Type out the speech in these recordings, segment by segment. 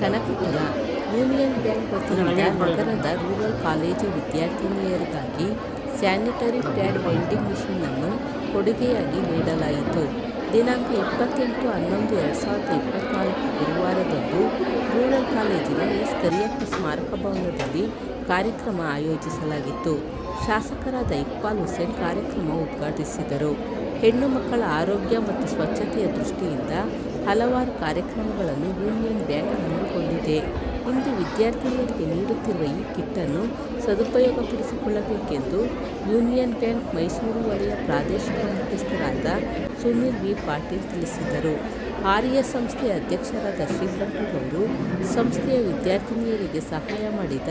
Kanakapura union bank ವತಿಯಿಂದ ನಗರದ rural college ವಿದ್ಯಾರ್ಥಿನಿಯರಿಗಾಗಿ ಸ್ಯಾನಿಟರಿ ಪ್ಯಾಡ್ ವೆಂಡಿಂಗ್ ಮಿಷನ್ ಕೊಡುಗೆಯಾಗಿ ನೀಡಲಾಯಿತು. ದಿನಾಂಕ 28/11/2024 ಗುರುವಾರದಂದು ರೂರಲ್ ಕಾಲೇಜಿನ ಎಸ್ ಕರಿಯಪ್ಪ ಸ್ಮಾರಕ ಭವನದಲ್ಲಿ ಕಾರ್ಯಕ್ರಮ ಆಯೋಜಿಸಲಾಗಿತ್ತು. ಶಾಸಕರಾದ ಇಕ್ಬಾಲ್ ಹುಸೇನ್ ಕಾರ್ಯಕ್ರಮ ಉದ್ಘಾಟಿಸಿದರು. ಹೆಣ್ಣು ಮಕ್ಕಳ ಆರೋಗ್ಯ ಮತ್ತು ಸ್ವಚ್ಛತೆಯ ದೃಷ್ಟಿಯಿಂದ ಹಲವಾರು ಕಾರ್ಯಕ್ರಮಗಳನ್ನು ಯೂನಿಯನ್ ಬ್ಯಾಂಕ್ ಹಮ್ಮಿಕೊಂಡಿದೆ. ಇಂದು ವಿದ್ಯಾರ್ಥಿನಿಯರಿಗೆ ನೀಡುತ್ತಿರುವ ಈ ಕಿಟ್ಟನ್ನು ಸದುಪಯೋಗಪಡಿಸಿಕೊಳ್ಳಬೇಕೆಂದು ಯೂನಿಯನ್ ಬ್ಯಾಂಕ್ ಮೈಸೂರು ವಲಯ ಪ್ರಾದೇಶಿಕ ಮುಖ್ಯಸ್ಥರಾದ ಸುನಿಲ್ ವಿ ಪಾಟೀಲ್ ತಿಳಿಸಿದರು. ಆರ್ಯ ಸಂಸ್ಥೆಯ ಅಧ್ಯಕ್ಷರಾದ ಶ್ರೀಕಂಠರವರು ಸಂಸ್ಥೆಯ ವಿದ್ಯಾರ್ಥಿನಿಯರಿಗೆ ಸಹಾಯ ಮಾಡಿದ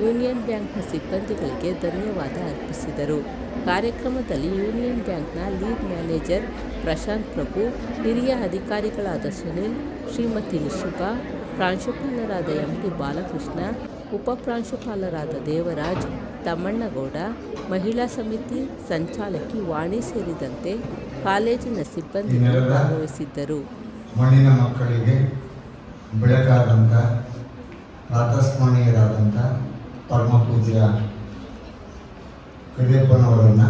ಯೂನಿಯನ್ ಬ್ಯಾಂಕ್ನ ಸಿಬ್ಬಂದಿಗಳಿಗೆ ಧನ್ಯವಾದ ಅರ್ಪಿಸಿದರು. ಕಾರ್ಯಕ್ರಮದಲ್ಲಿ ಯೂನಿಯನ್ ಬ್ಯಾಂಕ್ನ ಲೀಡ್ ಮ್ಯಾನೇಜರ್ ಪ್ರಶಾಂತ್ ಪ್ರಭು, ಹಿರಿಯ ಅಧಿಕಾರಿಗಳಾದ ಸುನಿಲ್, ಶ್ರೀಮತಿ ನಿಶಿಬಾ, ಪ್ರಾಂಶುಪಾಲರಾದ ಎಂ.ಟಿ. ಬಾಲಕೃಷ್ಣ, ಉಪಪ್ರಾಂಶುಪಾಲರಾದ ದೇವರಾಜ್, ತಮ್ಮಣ್ಣಗೌಡ, ಮಹಿಳಾ ಸಮಿತಿ ಸಂಚಾಲಕಿ ವಾಣಿ ಸೇರಿದಂತೆ ಕಾಲೇಜಿನ ಸಿಬ್ಬಂದಿಗಳು ಭಾಗವಹಿಸಿದ್ದರು. ಮಣ್ಣಿನ ಮಕ್ಕಳಿಗೆ ಬೆಳಕಾದಂಥ ಪ್ರಾತಸ್ಮರಣೀಯರಾದಂಥ ಪರಮ ಪೂಜ್ಯ ಕರಿಯಪ್ಪನವರನ್ನು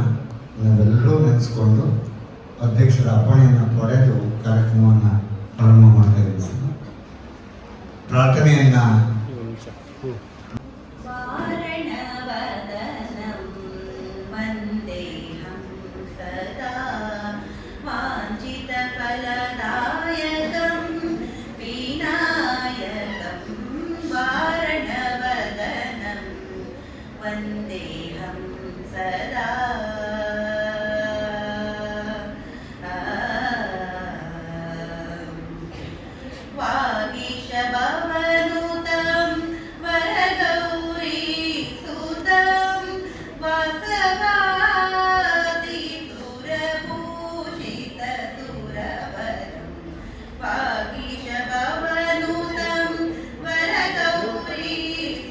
ನಾವೆಲ್ಲರೂ ನೆನೆಸ್ಕೊಂಡು ಅಧ್ಯಕ್ಷರ ಅಪ್ಪಣೆಯನ್ನು ಪಡೆದು ಕಾರ್ಯಕ್ರಮವನ್ನು ಪ್ರಾರಂಭ ಮಾಡ್ತಾ ಇದ್ದೀವಿ. ಪ್ರಾರ್ಥನೆಯನ್ನು ವಂದೇಹಂ ಸದಾ ವಾಗೀಶಭವನುತಂ ವರಗೌರೀ ಸುತಂ ವಾಸವಾದಿ ಸುರಭೂಷಿತ ಸುರವರಂ ವಾಗೀಶಭವನುತಂ ವರಗೌರೀ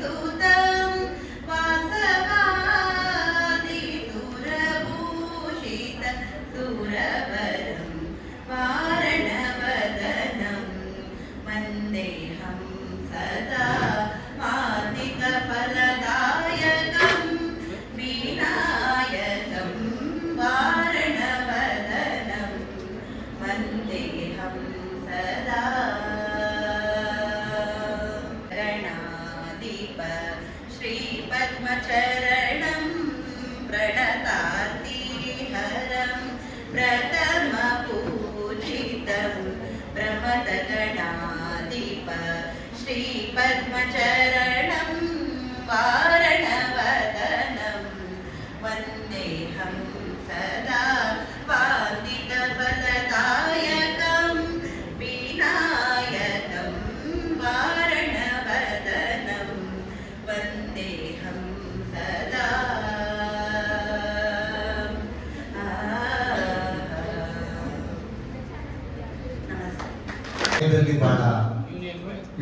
ಸುತಂ ವಾಸವಾದಿ ಸುರಭೂಷಿತ ಸುರವರಂ ವಾರಣವದನಂ ವಂದೇಹಂ ಸದಾ ಮಾರ್ದಿಕ ಫಲದಾಯಕಂ ವಿನಾಯಕಂ ವಾರಣವದನಂ ವಂದೇಹಂ ಸದಾ ರಣಾಧಿಪ ಶ್ರೀ ಪದ್ಮಚರಣಂ ಪ್ರಣತಾರ್ತಿಹರಂ ಪ್ರಥಮ ಪೂಜಿತಂ ಪ್ರಮದಗಣಾಧಿಪ ಶ್ರೀ ಪದ್ಮಚರಣಂ ವಾರಣವದನಂ ವಂದೇಹಂ ಸದಾ ವಾದಿತ ಫಲದಾಯಕಂ ವಿನಾಯಕಂ ವಾರಣವದನಂ ವಂದೇಹಂ ಸದಾ ಬಹಳ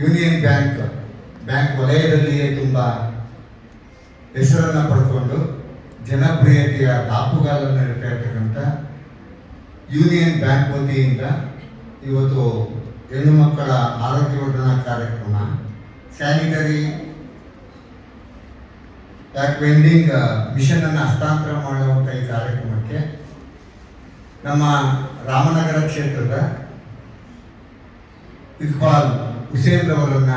ಯೂನಿಯನ್ ಬ್ಯಾಂಕ್ ವಲಯದಲ್ಲಿಯೇ ತುಂಬ ಹೆಸರನ್ನು ಪಡ್ಕೊಂಡು ಜನಪ್ರಿಯತೆಯ ದಾಪುಗಾಲನ್ನು ಇಡ್ತಾ ಇರ್ತಕ್ಕಂಥ ಯೂನಿಯನ್ ಬ್ಯಾಂಕ್ ವತಿಯಿಂದ ಇವತ್ತು ಹೆಣ್ಣು ಮಕ್ಕಳ ಆರೋಗ್ಯವರ್ಧನಾ ಕಾರ್ಯಕ್ರಮ ಸ್ಯಾನಿಟರಿ ಪ್ಯಾಕ್ ವೆಂಡಿಂಗ್ ಮಿಷನ್ ಅನ್ನು ಹಸ್ತಾಂತರ ಮಾಡುವಂಥ ಈ ಕಾರ್ಯಕ್ರಮಕ್ಕೆ ನಮ್ಮ ರಾಮನಗರ ಕ್ಷೇತ್ರದ ಇಕ್ಬಾಲ್ ಹುಸೇನ್ ಅವರನ್ನ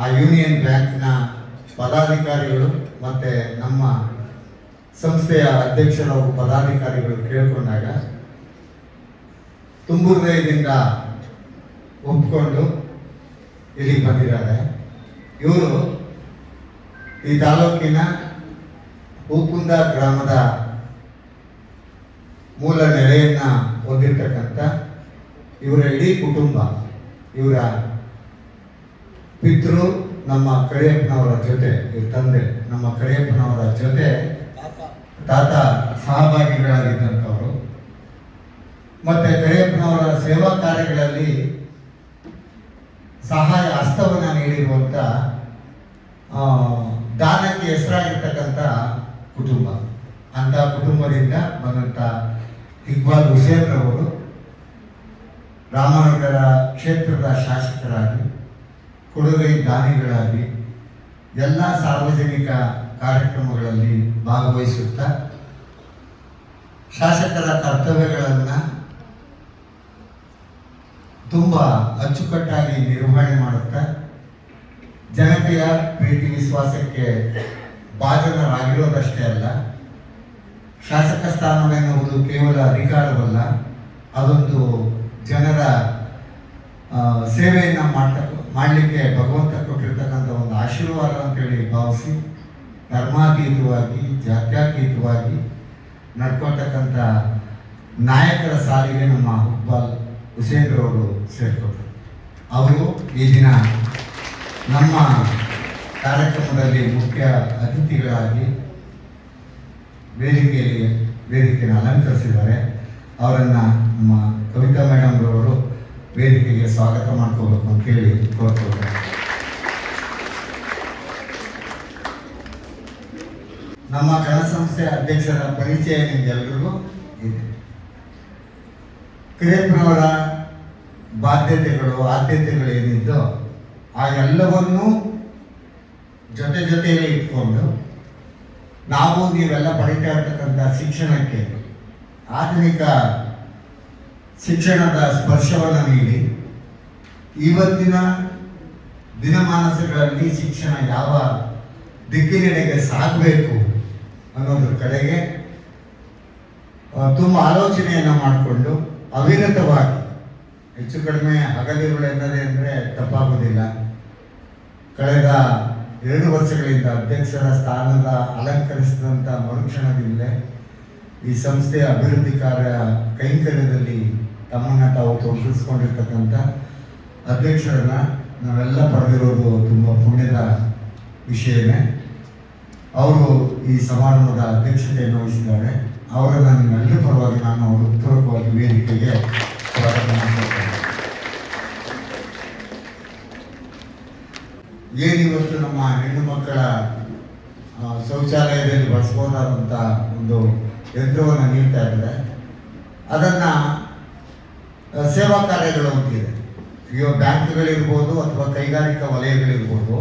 ಆ ಯೂನಿಯನ್ ಬ್ಯಾಂಕ್ನ ಪದಾಧಿಕಾರಿಗಳು ಮತ್ತು ನಮ್ಮ ಸಂಸ್ಥೆಯ ಅಧ್ಯಕ್ಷರ ಪದಾಧಿಕಾರಿಗಳು ಕೇಳಿಕೊಂಡಾಗ ತುಂಬು ಹೃದಯದಿಂದ ಒಪ್ಪಿಕೊಂಡು ಇಲ್ಲಿಗೆ ಬಂದಿದ್ದಾರೆ. ಇವರು ಈ ತಾಲೂಕಿನ ಹೂಕುಂದ ಗ್ರಾಮದ ಮೂಲ ನೆಲೆಯನ್ನು ಹೊಂದಿರತಕ್ಕಂಥ ಇವರ ಇಡೀ ಕುಟುಂಬ, ಇವರ ಪಿತೃ ನಮ್ಮ ಕರಿಯಪ್ಪನವರ ಜೊತೆ, ಇವ್ರ ತಂದೆ ನಮ್ಮ ಕರಿಯಪ್ಪನವರ ಜೊತೆ ತಾತ ಸಹಭಾಗಿಗಳಾಗಿದ್ದಂಥವರು. ಮತ್ತೆ ಕರಿಯಪ್ಪನವರ ಸೇವಾ ಕಾರ್ಯಗಳಲ್ಲಿ ಸಹಾಯ ಹಸ್ತವನ್ನು ನೀಡಿರುವಂಥ ದಾನಕ್ಕೆ ಹೆಸರಾಗಿರ್ತಕ್ಕಂಥ ಕುಟುಂಬ. ಅಂಥ ಕುಟುಂಬದಿಂದ ಬಂದಂಥ ಇಕ್ಬಾಲ್ ಹುಸೇನ್ ಅವರು ರಾಮನಗರ ಕ್ಷೇತ್ರದ ಶಾಸಕರಾಗಿ ಕೊಡುಗೈ ದಾನಿಗಳಾಗಿ ಎಲ್ಲ ಸಾರ್ವಜನಿಕ ಕಾರ್ಯಕ್ರಮಗಳಲ್ಲಿ ಭಾಗವಹಿಸುತ್ತಾ ಶಾಸಕರ ಕರ್ತವ್ಯಗಳನ್ನು ತುಂಬ ಅಚ್ಚುಕಟ್ಟಾಗಿ ನಿರ್ವಹಣೆ ಮಾಡುತ್ತಾ ಜನತೆಯ ಪ್ರೀತಿ ವಿಶ್ವಾಸಕ್ಕೆ ಭಾಜನರಾಗಿರೋದಷ್ಟೇ ಅಲ್ಲ, ಶಾಸಕ ಸ್ಥಾನವೆನ್ನುವುದು ಕೇವಲ ಅಧಿಕಾರವಲ್ಲ, ಅದೊಂದು ಜನರ ಸೇವೆಯನ್ನು ಮಾಡಲಿಕ್ಕೆ ಭಗವಂತ ಕೊಟ್ಟಿರ್ತಕ್ಕಂಥ ಒಂದು ಆಶೀರ್ವಾದ ಅಂತೇಳಿ ಭಾವಿಸಿ ಧರ್ಮಾತೀತವಾಗಿ ಜಾತ್ಯಾತೀತವಾಗಿ ನಡ್ಕೊಳ್ತಕ್ಕಂಥ ನಾಯಕರ ಸಾಲಿಗೆ ನಮ್ಮ ಹುಬ್ಬಾಲ್ ಹುಸೇನ್ರವರು ಸೇರಿಕೊಂಡ್ರು. ಅವರು ಈ ದಿನ ನಮ್ಮ ಕಾರ್ಯಕ್ರಮದಲ್ಲಿ ಮುಖ್ಯ ಅತಿಥಿಗಳಾಗಿ ವೇದಿಕೆಯನ್ನು ಅಲಂಕರಿಸಿದ್ದಾರೆ. ಅವರನ್ನು ನಮ್ಮ ಕವಿತಾ ಮೇಡಮ್ರವರು ವೇದಿಕೆಗೆ ಸ್ವಾಗತ ಮಾಡ್ಕೋಬೇಕು ಅಂತೇಳಿ ಕೋರ್ಕೊಳ್ತಾರೆ. ನಮ್ಮ ಕನ್ನಡ ಸಂಸ್ಥೆ ಅಧ್ಯಕ್ಷರ ಪರಿಚಯ ನಿಮಗೆಲ್ಲರಿಗೂ ಇದೆ. ಕಿರಿಯಪ್ಪನವರ ಬಾಧ್ಯತೆಗಳು ಆದ್ಯತೆಗಳು ಏನಿದ್ದೋ ಆ ಎಲ್ಲವನ್ನೂ ಜೊತೆಯಲ್ಲಿ ಇಟ್ಕೊಂಡು ನಾವು ನೀವೆಲ್ಲ ಪಡಿತಾ ಇರ್ತಕ್ಕಂಥ ಶಿಕ್ಷಣಕ್ಕೆ ಆಧುನಿಕ ಶಿಕ್ಷಣದ ಸ್ಪರ್ಶವನ್ನು ನೀಡಿ ಇವತ್ತಿನ ದಿನಮಾನಗಳಲ್ಲಿ ಶಿಕ್ಷಣ ಯಾವ ದಿಕ್ಕಿನೆಡೆಗೆ ಸಾಗಬೇಕು ಅನ್ನೋದ್ರ ಕಡೆಗೆ ತುಂಬ ಆಲೋಚನೆಯನ್ನು ಮಾಡಿಕೊಂಡು ಅವಿರತವಾಗಿ ಹೆಚ್ಚು ಕಡಿಮೆ ಹಗಲಿರುಳು ಎನ್ನದೇ ಅಂದರೆ ತಪ್ಪಾಗೋದಿಲ್ಲ. ಕಳೆದ 2 ವರ್ಷಗಳಿಂದ ಅಧ್ಯಕ್ಷರ ಸ್ಥಾನದ ಅಲಂಕರಿಸಿದಂಥ ಮರುಕ್ಷಣದಿಂದ ಈ ಸಂಸ್ಥೆಯ ಅಭಿವೃದ್ಧಿ ಕಾರ್ಯ ಕೈಂಕರ್ಯದಲ್ಲಿ ತಮ್ಮನ್ನು ತಾವು ತೊಡಗಿಸ್ಕೊಂಡಿರ್ತಕ್ಕಂಥ ಅಧ್ಯಕ್ಷರನ್ನ ನಾವೆಲ್ಲ ಪಡೆದಿರೋದು ತುಂಬ ಪುಣ್ಯದ ವಿಷಯನೇ. ಅವರು ಈ ಸಮಾರಂಭದ ಅಧ್ಯಕ್ಷತೆಯನ್ನು ವಹಿಸಿದ್ದಾರೆ. ಅವರನ್ನು ನಿಮ್ಮೆಲ್ಲರ ಪರವಾಗಿ ನಾನು ಹೃತ್ಪೂರ್ವಕವಾಗಿ ವೇದಿಕೆಗೆ ಸ್ವಾಗತ ಮಾಡ್ತೇನೆ. ಏನಿವತ್ತು ನಮ್ಮ ಹೆಣ್ಣು ಮಕ್ಕಳ ಶೌಚಾಲಯದಲ್ಲಿ ಬಳಸ್ಬೋದಾದಂಥ ಒಂದು ಯಂತ್ರವನ್ನು ನೀಡ್ತಾ ಇದ್ದಾರೆ, ಅದನ್ನು ಸೇವಾ ಕಾರ್ಯಗಳು ಅಂತಿದೆ. ಈಗ ಬ್ಯಾಂಕ್ಗಳಿರ್ಬೋದು ಅಥವಾ ಕೈಗಾರಿಕಾ ವಲಯಗಳಿರ್ಬೋದು,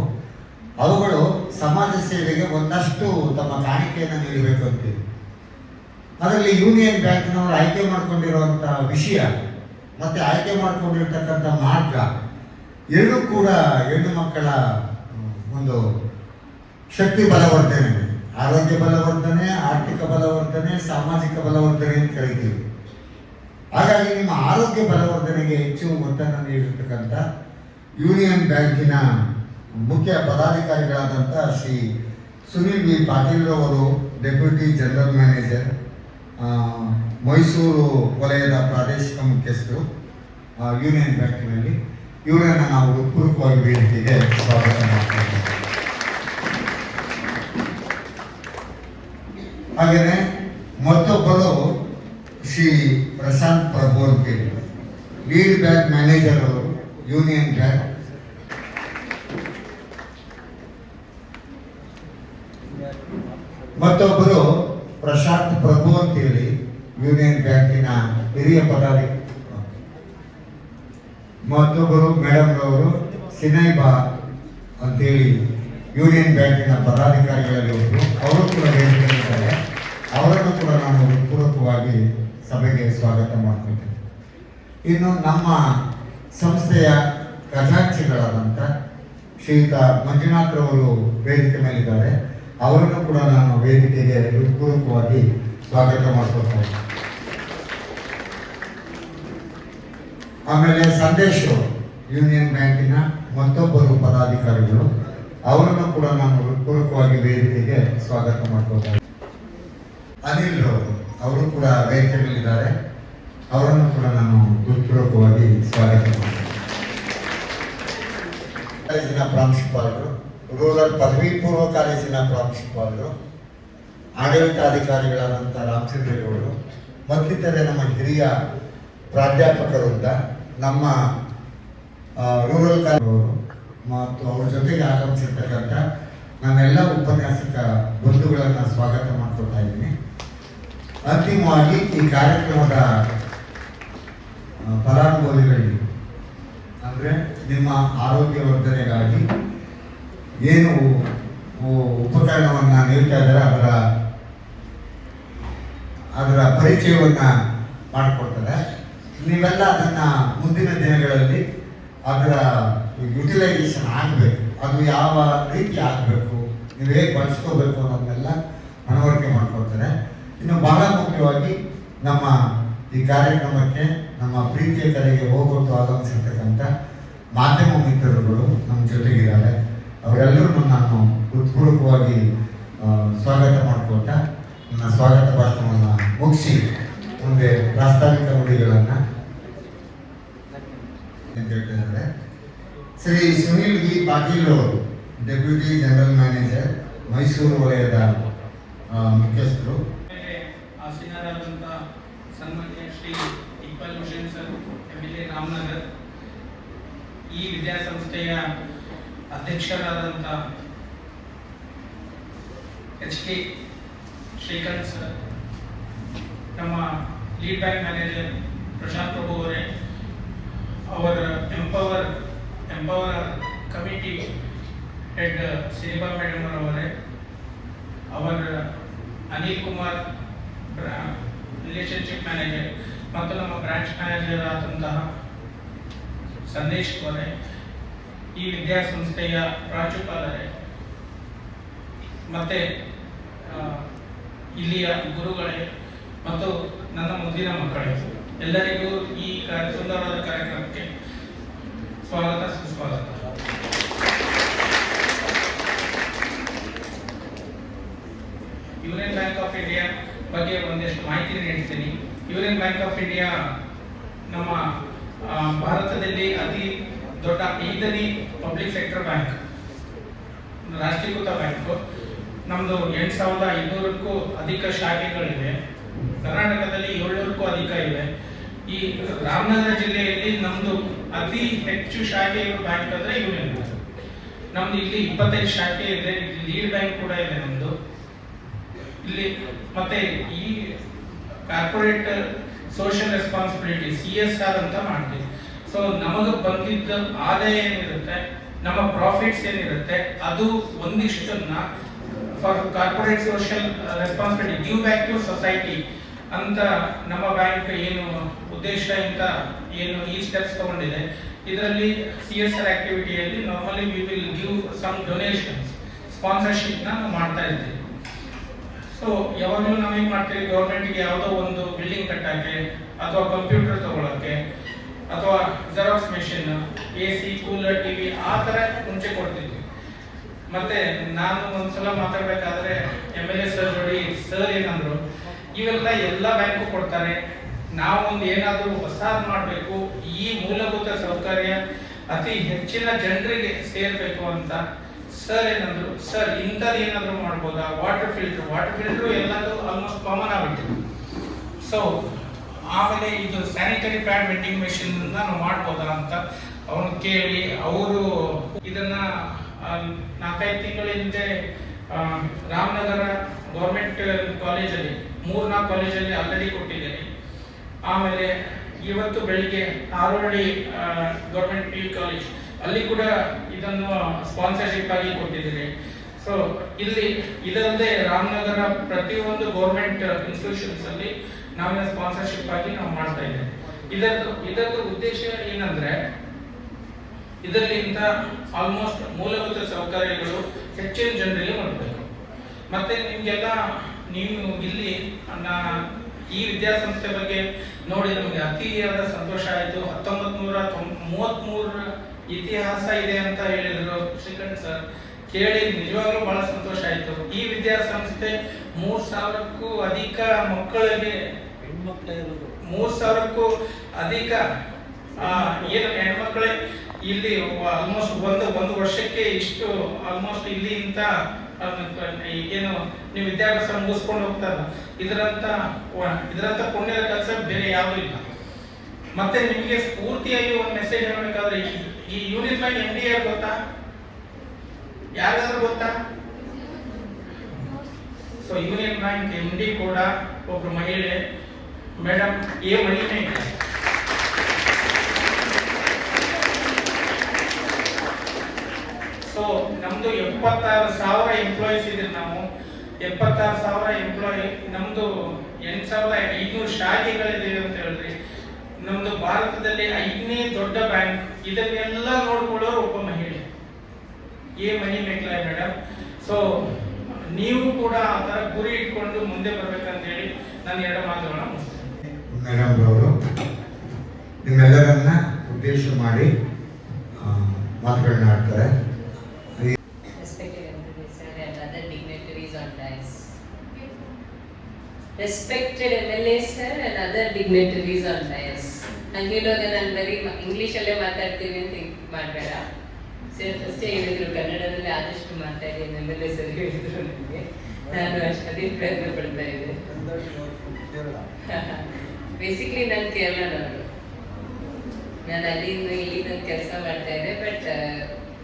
ಅವುಗಳು ಸಮಾಜ ಸೇವೆಗೆ ಒಂದಷ್ಟು ತಮ್ಮ ಕಾಣಿಕೆಯನ್ನು ನೀಡಬೇಕು ಅಂತಿದೆ. ಅದರಲ್ಲಿ ಯೂನಿಯನ್ ಬ್ಯಾಂಕ್ನವರು ಆಯ್ಕೆ ಮಾಡ್ಕೊಂಡಿರುವಂಥ ವಿಷಯ ಮತ್ತು ಆಯ್ಕೆ ಮಾಡ್ಕೊಂಡಿರ್ತಕ್ಕಂಥ ಮಾರ್ಗ ಎರಡೂ ಕೂಡ ಹೆಣ್ಣು ಮಕ್ಕಳ ಒಂದು ಶಕ್ತಿ ಬಲವರ್ಧನೆ, ಆರೋಗ್ಯ ಬಲವರ್ಧನೆ, ಆರ್ಥಿಕ ಬಲವರ್ಧನೆ, ಸಾಮಾಜಿಕ ಬಲವರ್ಧನೆ ಅಂತ ಕರಿತೀವಿ. ಹಾಗಾಗಿ ನಿಮ್ಮ ಆರೋಗ್ಯ ಬಲವರ್ಧನೆಗೆ ಹೆಚ್ಚು ಒತ್ತನ್ನು ನೀಡಿರ್ತಕ್ಕಂಥ ಯೂನಿಯನ್ ಬ್ಯಾಂಕಿನ ಮುಖ್ಯ ಪದಾಧಿಕಾರಿಗಳಾದಂಥ ಶ್ರೀ ಸುನಿಲ್ ವಿ ಪಾಟೀಲ್ ಅವರು, ಡೆಪ್ಯೂಟಿ ಜನರಲ್ ಮ್ಯಾನೇಜರ್, ಮೈಸೂರು ವಲಯದ ಪ್ರಾದೇಶಿಕ ಮುಖ್ಯಸ್ಥರು ಯೂನಿಯನ್ ಬ್ಯಾಂಕಿನಲ್ಲಿ, ಇವರನ್ನು ನಾವು ಹೃತ್ಪೂರ್ವಕವಾಗಿ ವೇದಿಕೆಗೆ ಸ್ವಾಗತ ಮಾಡ್ತೇವೆ. ಹಾಗೆಯೇ ಮತ್ತೊಬ್ಬರು ಶ್ರೀ ಪ್ರಶಾಂತ್ ಪ್ರಭು ಅಂತೇಳಿ, ಲೀಡ್ ಬ್ಯಾಂಕ್ ಮ್ಯಾನೇಜರ್ ಅವರು, ಯೂನಿಯನ್ ಬ್ಯಾಂಕ್. ಮತ್ತೊಬ್ಬರು ಪ್ರಶಾಂತ್ ಪ್ರಭು ಅಂತೇಳಿ ಯೂನಿಯನ್ ಬ್ಯಾಂಕಿನ ಹಿರಿಯ ಪದಾಧಿಕಾರಿ. ಮತ್ತೊಬ್ಬರು ಮೇಡಮ್ ಅವರು ಸಿನೈಬಾ ಅಂತೇಳಿ ಯೂನಿಯನ್ ಬ್ಯಾಂಕಿನ ಪದಾಧಿಕಾರಿಗಳಲ್ಲಿ ಒಬ್ಬರು, ಅವರು ಕೂಡ ವೇದಿಕೆಯಿದ್ದಾರೆ. ಅವರನ್ನು ಕೂಡ ನಾನು ಹೃತ್ಪೂರ್ವಕವಾಗಿ ಸಭೆಗೆ ಸ್ವಾಗತ ಮಾಡ್ಕೊಳ್ತೇನೆ. ಇನ್ನು ನಮ್ಮ ಸಂಸ್ಥೆಯ ಖಜಾಂಚಿಗಳಾದಂಥ ಶ್ರೀಯುತ ಮಂಜುನಾಥ್ ರವರು ವೇದಿಕೆ ಮೇಲಿದ್ದಾರೆ. ಅವರನ್ನು ಕೂಡ ನಾನು ವೇದಿಕೆಗೆ ಹೃತ್ಪೂರ್ವಕವಾಗಿ ಸ್ವಾಗತ ಮಾಡ್ಕೊಳ್ತೇನೆ. ಆಮೇಲೆ ಸಂದೇಶ್ ಯೂನಿಯನ್ ಬ್ಯಾಂಕಿನ ಮತ್ತೊಬ್ಬರು ಪದಾಧಿಕಾರಿಗಳು, ಅವರನ್ನು ಕೂಡ ನಾನು ಹೃತ್ಪೂರ್ವಕವಾಗಿ ವೇದಿಕೆಗೆ ಸ್ವಾಗತ ಮಾಡ್ಕೊಳ್ತೇನೆ. ಅನಿಲ್ ರವರು, ಅವರು ಕೂಡ ವೇದಿಕೆ ಮೇಲಿದ್ದಾರೆ. ಅವರನ್ನು ಕೂಡ ನಾನು ಹೃತ್ಪೂರ್ವಕವಾಗಿ ಸ್ವಾಗತ ಮಾಡ್ತೇನೆ. ಕಾಲೇಜಿನ ಪ್ರಾಂಶುಪಾಲರು, ರೂರಲ್ ಪದವಿ ಪೂರ್ವ ಕಾಲೇಜಿನ ಪ್ರಾಂಶುಪಾಲರು, ಆಡಳಿತಾಧಿಕಾರಿಗಳಾದಂಥ ರಾಮಚಂದ್ರೇಗೌಡರು ಮತ್ತಿತರೆ ನಮ್ಮ ಹಿರಿಯ ಪ್ರಾಧ್ಯಾಪಕರಿಂದ, ನಮ್ಮ ರೂರಲ್ ಕಾಲೇಜವರು ಮತ್ತು ಅವ್ರ ಜೊತೆಗೆ ಆಗಮಿಸಿರ್ತಕ್ಕಂಥ ನನ್ನೆಲ್ಲ ಉಪನ್ಯಾಸಕ ಬಂಧುಗಳನ್ನು ಸ್ವಾಗತ ಮಾಡ್ಕೊಳ್ತಾ ಇದ್ದೀನಿ. ಅಂತಿಮವಾಗಿ ಈ ಕಾರ್ಯಕ್ರಮದ ಫಲಾನುಭವಿಗಳಿಗೆ ಅಂದರೆ ನಿಮ್ಮ ಆರೋಗ್ಯವರ್ಧನೆಗಾಗಿ ಏನು ಉಪಕರಣವನ್ನು ನೀಡ್ತಾ ಇದ್ದಾರೆ ಅದರ ಪರಿಚಯವನ್ನು ಮಾಡಿಕೊಡ್ತಾರೆ. ನೀವೆಲ್ಲ ಅದನ್ನು ಮುಂದಿನ ದಿನಗಳಲ್ಲಿ ಅದರ ಯುಟಿಲೈಸೇಷನ್ ಆಗಬೇಕು, ಅದು ಯಾವ ರೀತಿ ಆಗಬೇಕು, ನೀವು ಹೇಗೆ ಬಳಸ್ಕೋಬೇಕು ಅನ್ನೋದನ್ನೆಲ್ಲ ಮನವರಿಕೆ ಮಾಡಿಕೊಡ್ತಾರೆ. ಇನ್ನು ಬಹಳ ಮುಖ್ಯವಾಗಿ ನಮ್ಮ ಈ ಕಾರ್ಯಕ್ರಮಕ್ಕೆ ನಮ್ಮ ಪ್ರೀತಿಯ ಕಡೆಗೆ ಹೋಗೋದು ಆಗಮಿಸಿರ್ತಕ್ಕಂಥ ಮಾಧ್ಯಮ ಮಿತ್ರರುಗಳು ನಮ್ಮ ಜೊತೆಗಿದ್ದಾರೆ. ಅವರೆಲ್ಲರೂ ನಾನು ಹೃತ್ಪೂರ್ವಕವಾಗಿ ಸ್ವಾಗತ ಮಾಡಿಕೊಟ್ಟ ನನ್ನ ಸ್ವಾಗತ ಭಾಷಣವನ್ನು ಮುಗಿಸಿ ಮುಂದೆ ಪ್ರಾಸ್ತಾವಿಕ ನುಡಿಗಳನ್ನು ಅಂತ ಹೇಳ್ತಿದ್ದಾರೆ. ಶ್ರೀ ಸುನಿಲ್ ವಿ ಪಾಟೀಲ್ ಅವರು ಡೆಪ್ಯೂಟಿ ಜನರಲ್ ಮ್ಯಾನೇಜರ್, ಮೈಸೂರು ವಲಯದ ಮುಖ್ಯಸ್ಥರು. ಆಸೀನರಾದಂಥ ಸನ್ಮಾನ್ಯ ಶ್ರೀ ಇಕ್ಬಾಲ್ ಹುಸೇನ್ ಸರ್, MLA ರಾಮನಗರ್, ಈ ವಿದ್ಯಾಸಂಸ್ಥೆಯ ಅಧ್ಯಕ್ಷರಾದಂಥ HK ಶ್ರೀಕಾಂತ್ ಸರ್, ನಮ್ಮ ಲೀಡ್ ಬ್ಯಾಂಕ್ ಮ್ಯಾನೇಜರ್ ಪ್ರಶಾಂತ್ ಪ್ರಭು ಅವರೇ, ಅವರ empower committee head cinema madam ಅವರೇ, ಅವರ ಅನಿಲ್ ಕುಮಾರ್ ರಿಲೇಷನ್ಶಿಪ್ ಮ್ಯಾನೇಜರ್ ಮತ್ತು ನಮ್ಮ ಬ್ರಾಂಚ್ ಮ್ಯಾನೇಜರ್ ಆದಂತಹ ಸಂದೇಶ್ ಅವರೇ, ಈ ವಿದ್ಯಾಸಂಸ್ಥೆಯ ಪ್ರಾಂಶುಪಾಲರೇ, ಮತ್ತೆ ಇಲ್ಲಿಯ ಗುರುಗಳೇ ಮತ್ತು ನನ್ನ ಮುದ್ದಿನ ಮಕ್ಕಳೇ, ಎಲ್ಲರಿಗೂ ಈ ಸುಂದರವಾದ ಕಾರ್ಯಕ್ರಮಕ್ಕೆ ಸ್ವಾಗತ ಸುಸ್ವಾಗತ. ಯೂನಿಯನ್ ಬ್ಯಾಂಕ್ ಆಫ್ ಇಂಡಿಯಾ ಬಗ್ಗೆ ಒಂದಷ್ಟು ಮಾಹಿತಿ ನೀಡ್ತೀನಿ. ಯೂನಿಯನ್ ಬ್ಯಾಂಕ್ ಆಫ್ ಇಂಡಿಯಾ ನಮ್ಮ ಭಾರತದಲ್ಲಿ ಅತಿ ದೊಡ್ಡ 5ನೇ ಪಬ್ಲಿಕ್ ಸೆಕ್ಟರ್ ಬ್ಯಾಂಕ್, ರಾಷ್ಟ್ರೀಕೃತ ಬ್ಯಾಂಕು. ನಮ್ಮದು 8,500ಕ್ಕೂ ಅಧಿಕ ಶಾಖೆಗಳಿವೆ. ಕರ್ನಾಟಕದಲ್ಲಿ 700ಕ್ಕೂ ಅಧಿಕ ಇವೆ. ಈ ರಾಮನಗರ ಜಿಲ್ಲೆಯಲ್ಲಿ ನಮ್ಮದು ಅತಿ ಹೆಚ್ಚು ಶಾಖೆ ಇರೋ ಬ್ಯಾಂಕ್ ಅಂದರೆ ಯೂನಿಯನ್ ಬ್ಯಾಂಕ್. ನಮ್ದು ಇಲ್ಲಿ 25 ಶಾಖೆ ಇದೆ. ಲೀಡ್ ಬ್ಯಾಂಕ್ ಕೂಡ ಇದೆ ನಮ್ಮದು ಇಲ್ಲಿ. ಮತ್ತೆ ಈ ಕಾರ್ಪೊರೇಟ್ ಸೋಷಿಯಲ್ ರೆಸ್ಪಾನ್ಸಿಬಿಲಿಟಿ CSR ಅಂತ ಮಾಡ್ತೀವಿ. ಸೊ ನಮಗೆ ಬಂದಿದ್ದ ಆದಾಯ ಏನಿರುತ್ತೆ, ನಮ್ಮ ಪ್ರಾಫಿಟ್ಸ್ ಏನಿರುತ್ತೆ, ಅದು ಒಂದಿಷ್ಟನ್ನ for corporate social responsibility give back to society ಅಂತ ನಮ್ಮ ಬ್ಯಾಂಕ್ ಏನು ಉದ್ದೇಶದಿಂದ ಏನು ಈ ಸ್ಟೆಪ್ಸ್ ತಗೊಂಡಿದೆ. ಇದರಲ್ಲಿ CSR ಆಕ್ಟಿವಿಟಿಯಲ್ಲಿ normally we will give some donations, sponsorship ನಾವು ಮಾಡ್ತಾ ಇರ್ತೀವಿ. ಸೊ ಯಾವಾಗಲೂ ನಾವೇನು ಮಾಡ್ತೀವಿ, ಗೌರ್ಮೆಂಟ್ಗೆ ಯಾವುದೋ ಒಂದು ಬಿಲ್ಡಿಂಗ್ ಕಟ್ಟಕ್ಕೆ ಅಥವಾ ಕಂಪ್ಯೂಟರ್ ತಗೊಳಕ್ಕೆ ಅಥವಾ xerox machine, AC, cooler, TV ಆ ಥರ ಮುಂಚೆ ಕೊಡ್ತಿದ್ವಿ. ಮತ್ತೆ ನಾನು ಒಂದ್ಸಲ ಮಾತಾಡ್ಬೇಕಾದ್ರೆ MLA ಸರ್ ಜೋಡಿ ಸರ್ ಏನಂದ್ರು, ಇವೆಲ್ಲ ಎಲ್ಲ ಬ್ಯಾಂಕು ಕೊಡ್ತಾರೆ, ನಾವು ಒಂದು ಏನಾದರೂ ಹೊಸದು ಮಾಡಬೇಕು, ಈ ಮೂಲಭೂತ ಸೌಕರ್ಯ ಅತಿ ಹೆಚ್ಚಿನ ಜನರಿಗೆ ಸೇರ್ಬೇಕು ಅಂತ. ಸರ್ ಏನಂದ್ರು, ಸರ್ ಇಂಥದ್ದು ಏನಾದರೂ ಮಾಡ್ಬೋದಾ, ವಾಟರ್ ಫಿಲ್ಟ್ರು ಎಲ್ಲದೂ ಆಲ್ಮೋಸ್ಟ್ ಕಾಮನ್ ಆಗ್ಬಿಟ್ಟಿದೆ. ಸೊ ಆಮೇಲೆ ಇದು ಸ್ಯಾನಿಟರಿ ಪ್ಯಾಡ್ ವೆಂಡಿಂಗ್ ಮೆಷಿನ್ ನಾವು ಮಾಡ್ಬೋದಾ ಅಂತ ಅವ್ರನ್ನ ಕೇಳಿ, ಅವರು ಇದನ್ನ 4-5 ತಿಂಗಳ ಹಿಂದೆ ರಾಮನಗರ ಗೌರ್ಮೆಂಟ್ ಕಾಲೇಜಲ್ಲಿ 3-4 ಕಾಲೇಜಲ್ಲಿ ಆಲ್ರೆಡಿ ಕೊಟ್ಟಿದ್ದೀನಿ. ಆಮೇಲೆ ಇವತ್ತು ಬೆಳಿಗ್ಗೆ ಆರೋಹಳ್ಳಿ ಗೌರ್ಮೆಂಟ್ PU ಕಾಲೇಜ್ ಅಲ್ಲಿ ಕೂಡ ಇದನ್ನು ಸ್ಪಾನ್ಸರ್ಶಿಪ್ ಆಗಿ ಕೊಟ್ಟಿದ್ದೀರಿ. ಸೊ ಇಲ್ಲಿ ಇದಲ್ಲದೆ ರಾಮನಗರ ಪ್ರತಿಯೊಂದು ಗೌರ್ಮೆಂಟ್ ಇನ್ಸ್ಟಿಟ್ಯೂಷನ್ಸ್ ಅಲ್ಲಿ ನಾವಿನ ಸ್ಪಾನ್ಸರ್ಶಿಪ್ ಆಗಿ ನಾವು ಮಾಡ್ತಾ ಇದ್ದೇವೆ. ಇದರ ಉದ್ದೇಶ ಏನಂದ್ರೆ, ಇದರಿಂದ ಆಲ್ಮೋಸ್ಟ್ ಮೂಲಭೂತ ಸೌಕರ್ಯಗಳು ಹೆಚ್ಚಿನ ಜನರಿಗೆ ಮಾಡಬೇಕು. ಮತ್ತೆ ನಿಮ್ಗೆಲ್ಲ ನೀವು ಇಲ್ಲಿ ಈ ವಿದ್ಯಾಸಂಸ್ಥೆ ಬಗ್ಗೆ ನೋಡಿ ನಮಗೆ ಅತಿಯಾದ ಸಂತೋಷ ಆಯಿತು. 1933 ಇತಿಹಾಸ ಇದೆ ಅಂತ ಹೇಳಿದ್ರು ಶ್ರೀಕಂಠ್ ಸರ್, ಕೇಳಿ ನಿಜವಾಗ್ಲೂ ಬಹಳ ಸಂತೋಷ ಆಯಿತು. ಈ ವಿದ್ಯಾಸಂಸ್ಥೆ 3,000ಕ್ಕೂ ಅಧಿಕ ಮಕ್ಕಳಿಗೆ, 3,000ಕ್ಕೂ ಅಧಿಕ ಏನು ಹೆಣ್ಮಕ್ಳೇ ಇಲ್ಲಿ ಆಲ್ಮೋಸ್ಟ್ ಒಂದು ವರ್ಷಕ್ಕೆ ಇಷ್ಟು ಆಲ್ಮೋಸ್ಟ್ ಇಲ್ಲಿ ಇಂತ ಏನು ನೀವು ವಿದ್ಯಾಭ್ಯಾಸ ಮುಗಿಸ್ಕೊಂಡು ಹೋಗ್ತಾರಲ್ಲ, ಇದರಂತ ಪುಣ್ಯದ ಕೆಲಸ ಬೇರೆ ಯಾವುದೂ ಇಲ್ಲ. ಮತ್ತೆ ನಿಮಗೆ ಸ್ಫೂರ್ತಿಯಾಗಿ ಒಂದು ಮೆಸೇಜ್ ಹೇಳಬೇಕಾದ್ರೆ, ಈ ಯೂನಿಯನ್ ಬ್ಯಾಂಕ್ MD ಯಾರು ಗೊತ್ತಾ? ಯಾರಾದ್ರೂ ಗೊತ್ತಾ? ಸೊ ಯೂನಿಯನ್ ಬ್ಯಾಂಕ್ MD ಕೂಡ ಒಬ್ರು ಮಹಿಳೆ, ಮೇಡಮ್ A ಮಣಿನೇ. 26,000 ಎಂಪ್ಲಾಯೀಸ್ ಇದ್ದೀವಿ ನಾವು. 76,000 ಎಂಪ್ಲಾಯಿ, ನಮ್ಮದು 8,500 ಶಾಖೆಗಳಿದೆ ಅಂತ ಹೇಳಿದ್ರಿ. ನಮ್ಮದು ಭಾರತದಲ್ಲಿ 5ನೇ ದೊಡ್ಡ ಬ್ಯಾಂಕ್. ಇದನ್ನೆಲ್ಲ ನೋಡ್ಕೊಳ್ಳೋರು ಒಬ್ಬ ಮಹಿಳೆ, ಮನಿ ಮೇಕ್ಲರ್ ಮೇಡಮ್. ಸೊ ನೀವು ಕೂಡ ಆ ಥರ ಗುರಿ ಇಟ್ಕೊಂಡು ಮುಂದೆ ಬರ್ಬೇಕಂತ ಹೇಳಿ ನಾನು 2 ಮಾತುಗಳನ್ನ ಮುಗಿಸ್ತೇನೆ. ಮೇಡಮ್ ಅವರು ನಿಮ್ಮೆಲ್ಲರನ್ನ ಉದ್ದೇಶ ಮಾಡಿ ಮಾತುಗಳನ್ನ ಆಡ್ತಾರೆ. Respected MLA sir and other dignitaries on dais. Respected MLA sir and other dignitaries on dais. ನಾನು ಹೇಳೋದು ನಾನು ಬರೀ ಇಂಗ್ಲೀಷಲ್ಲೇ ಮಾತಾಡ್ತೀವಿ ಅಂತ ಮಾಡಬೇಡ ಸರ್. ಫಸ್ಟೇ ಹೇಳಿದ್ರು ಕನ್ನಡದಲ್ಲಿ ಆದಷ್ಟು ಮಾತಾಡಿ MLA ಸರ್ ಹೇಳಿದ್ರು ನನಗೆ. ನಾನು ಅದೇ ಪ್ರಯತ್ನ ಪಡ್ತಾ ಇದ್ದೆ. ಬೇಸಿಕ್ಲಿ ನಾನು ಕೇರಳನವರು. ನಾನು ಅಲ್ಲಿಂದ ಇಲ್ಲಿ ನಾನು ಕೆಲಸ ಮಾಡ್ತಾ ಇದ್ದೆ. ಬಟ್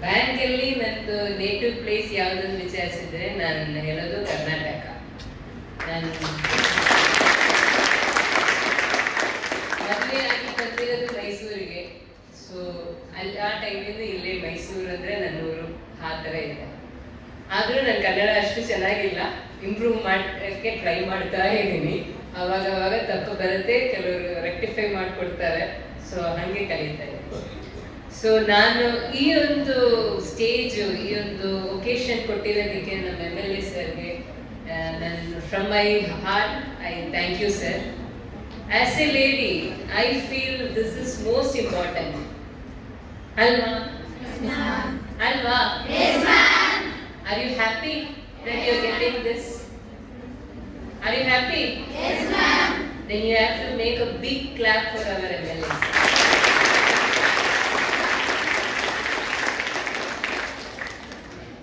ಬ್ಯಾಂಕಲ್ಲಿ ನಂದು ನೇಟಿವ್ ಪ್ಲೇಸ್ ಯಾವುದನ್ನು ವಿಚಾರಿಸಿದ್ರೆ ನಾನು ಹೇಳೋದು ಕರ್ನಾಟಕ. ನಾನು ಮದುವೆ ಆಗಿ ಬಂದಿರೋದು ಮೈಸೂರಿಗೆ. ಸೊ ಅಲ್ಲಿ ಆ ಟೈಮಿಂದ ಇಲ್ಲೇ ಮೈಸೂರು ಅಂದರೆ ನನ್ನ ಊರು, ಆ ಥರ ಇದೆ. ಆದರೂ ನಾನು ಕನ್ನಡ ಅಷ್ಟು ಚೆನ್ನಾಗಿಲ್ಲ, ಇಂಪ್ರೂವ್ ಮಾಡೋಕ್ಕೆ ಟ್ರೈ ಮಾಡ್ತಾ ಇದ್ದೀನಿ. ಅವಾಗ ತಪ್ಪು ಬರುತ್ತೆ, ಕೆಲವರು ರೆಕ್ಟಿಫೈ ಮಾಡಿಕೊಡ್ತಾರೆ. ಸೊ ಹಾಗೆ ಕಲಿತಾ ಇದ್ದೀನಿ. ಸೊ ನಾನು ಈ ಒಂದು ಸ್ಟೇಜ್, ಈ ಒಂದು ಒಕೇಶನ್ ಕೊಟ್ಟಿರೋದಕ್ಕೆ ನಮ್ಮ MLA ಸರ್ಗೆ ನಾನು from my heart I thank you sir. As a lady I feel this is most important ಅಲ್ವಾ? ಅಲ್ವಾ? Are you happy that you are getting this? Are you happy? Yes ma'am. Then you have to make a big clap for our MLAs.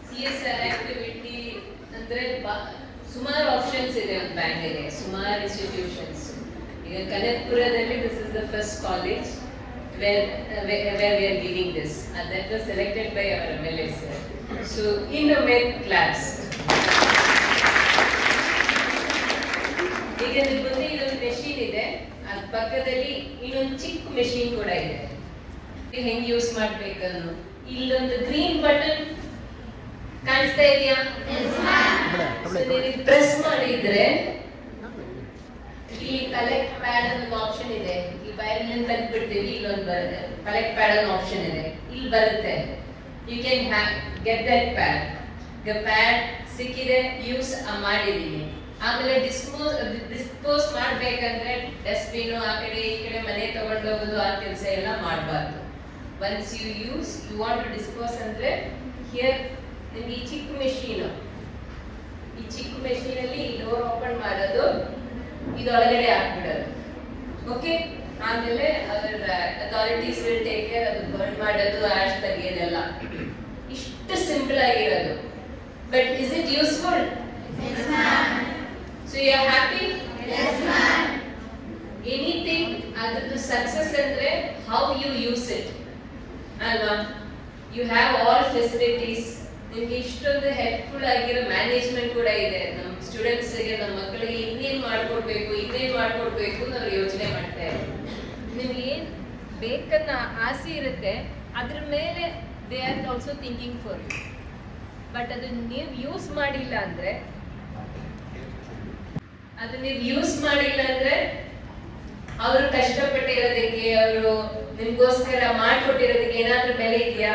CSR activity ಅಂದ್ರೆ ಸುಮಾರು options ಇದೆ ಒಂದು ಬ್ಯಾಂಕಿಗೆ, ಸುಮಾರು institutions. ಈಗ ಕನಕಪುರದಲ್ಲಿ this is the first college where we are giving this, and that was selected by our MLA sir. So innovate claps. ಈಗ ನಿಮ್ಮ ಮುಂದೆ ಇದೊಂದು ಮೆಷಿನ್ ಇದೆ, ಅದ್ರ ಪಕ್ಕದಲ್ಲಿ ಇನ್ನೊಂದು ಚಿಕ್ಕ ಮೆಷಿನ್ ಕೂಡ ಇದೆ. ಹೆಂಗ್ ಯೂಸ್ ಮಾಡ್ಬೇಕನ್ನು ಇಲ್ಲೊಂದು ಗ್ರೀನ್ ಬಟನ್ ಕಾಣಿಸ್ತಾ ಇದೆಯಾ? ಪ್ರೆಸ್ ಮಾಡಿದ್ರೆ ಇಲ್ಲಿ ಕಲೆಕ್ಟ್ ಪ್ಯಾಡ್ ಅನ್ನೋ ಆಪ್ಷನ್ ಇದೆ. ಈ ಫೈಲ್ ತೆಗೆದ್ಬಿಡ್ತೀವಿ, ಇಲ್ಲೊಂದು ಬರುತ್ತೆ ಕಲೆಕ್ಟ್ ಪ್ಯಾಡ್ ಅನ್ನೋ ಆಪ್ಷನ್ ಇದೆ, ಇಲ್ಲಿ ಬರುತ್ತೆ. You can get that pad. ಈಗ ಪ್ಯಾಡ್ ಸಿಕ್ಕಿದೆ, ಯೂಸ್ ಮಾಡಿದೀನಿ. ಆಮೇಲೆ ಡಿಸ್ಪೋಸ್ ಮಾಡ್ಬೇಕಂದ್ರೆ ಡಸ್ಟ್ಬಿನ್ ಆ ಕಡೆ ಈ ಕಡೆ ಮನೆ ತಗೊಂಡೋಗೋದು ಆ ಕೆಲಸ ಎಲ್ಲ ಮಾಡಬಾರ್ದು. Once you use you want to dispose ಅಂದ್ರೆ ಹಿಯರ್ ನಿಮ್ಗೆ ಈ ಚಿಕ್ಕ ಮೆಷೀನ್, ಈ ಚಿಕ್ಕ ಮೆಷೀನ್ ಅಲ್ಲಿ ಡೋರ್ ಓಪನ್ ಮಾಡೋದು, ಇದೊಳಗಡೆ ಹಾಕ್ಬಿಡೋದು. ಓಕೆ, ಆಮೇಲೆ ಅದರ ಅಥಾರಿಟೀಸ್ ವಿಲ್ ಟೇಕ್ ಕೇರ್, ಅದು ಬರ್ನ್ ಮಾಡೋದು, ಆಶ್ ತೆಗೆಯೋದೆಲ್ಲ. ಇಷ್ಟು ಸಿಂಪಲ್ ಆಗಿರೋದು. But is it useful? Yes ma'am. So you are happy? Yes ma'am. Anything adrದು ಸಕ್ಸಸ್ ಅಂದ್ರೆ how you use it ಅಲ್ವಾ? You have all facilities. ನಿಮ್ಗೆ ಇಷ್ಟೊಂದು ಹೆಲ್ಪ್ಫುಲ್ ಆಗಿರೋ ಮ್ಯಾನೇಜ್ಮೆಂಟ್ ಕೂಡ ಇದೆ. ನಮ್ಮ ಸ್ಟೂಡೆಂಟ್ಸ್ಗೆ, ನಮ್ಮ ಮಕ್ಕಳಿಗೆ ಇನ್ನೇನು ಮಾಡ್ಕೊಡ್ಬೇಕು ನಾವು ಯೋಚನೆ ಮಾಡ್ತಾ ಇದ್ದೀವಿ. ನಿಮ್ಗೆ ಏನು ಬೇಕನ್ನ ಆಸೆ ಇರುತ್ತೆ, ಅದ್ರ ಮೇಲೆ they are also thinking for you. But ಅದು ನೀವು ಯೂಸ್ ಮಾಡಿಲ್ಲ ಅಂದ್ರೆ ಅವರು ಕಷ್ಟಪಟ್ಟಿರೋದಕ್ಕೆ, ಅವರು ನಿಮ್ಗೋಸ್ಕರ ಮಾಡ್ಕೊಟ್ಟಿರೋದಕ್ಕೆ ಏನಾದ್ರೂ ಬೆಲೆ ಇದೆಯಾ?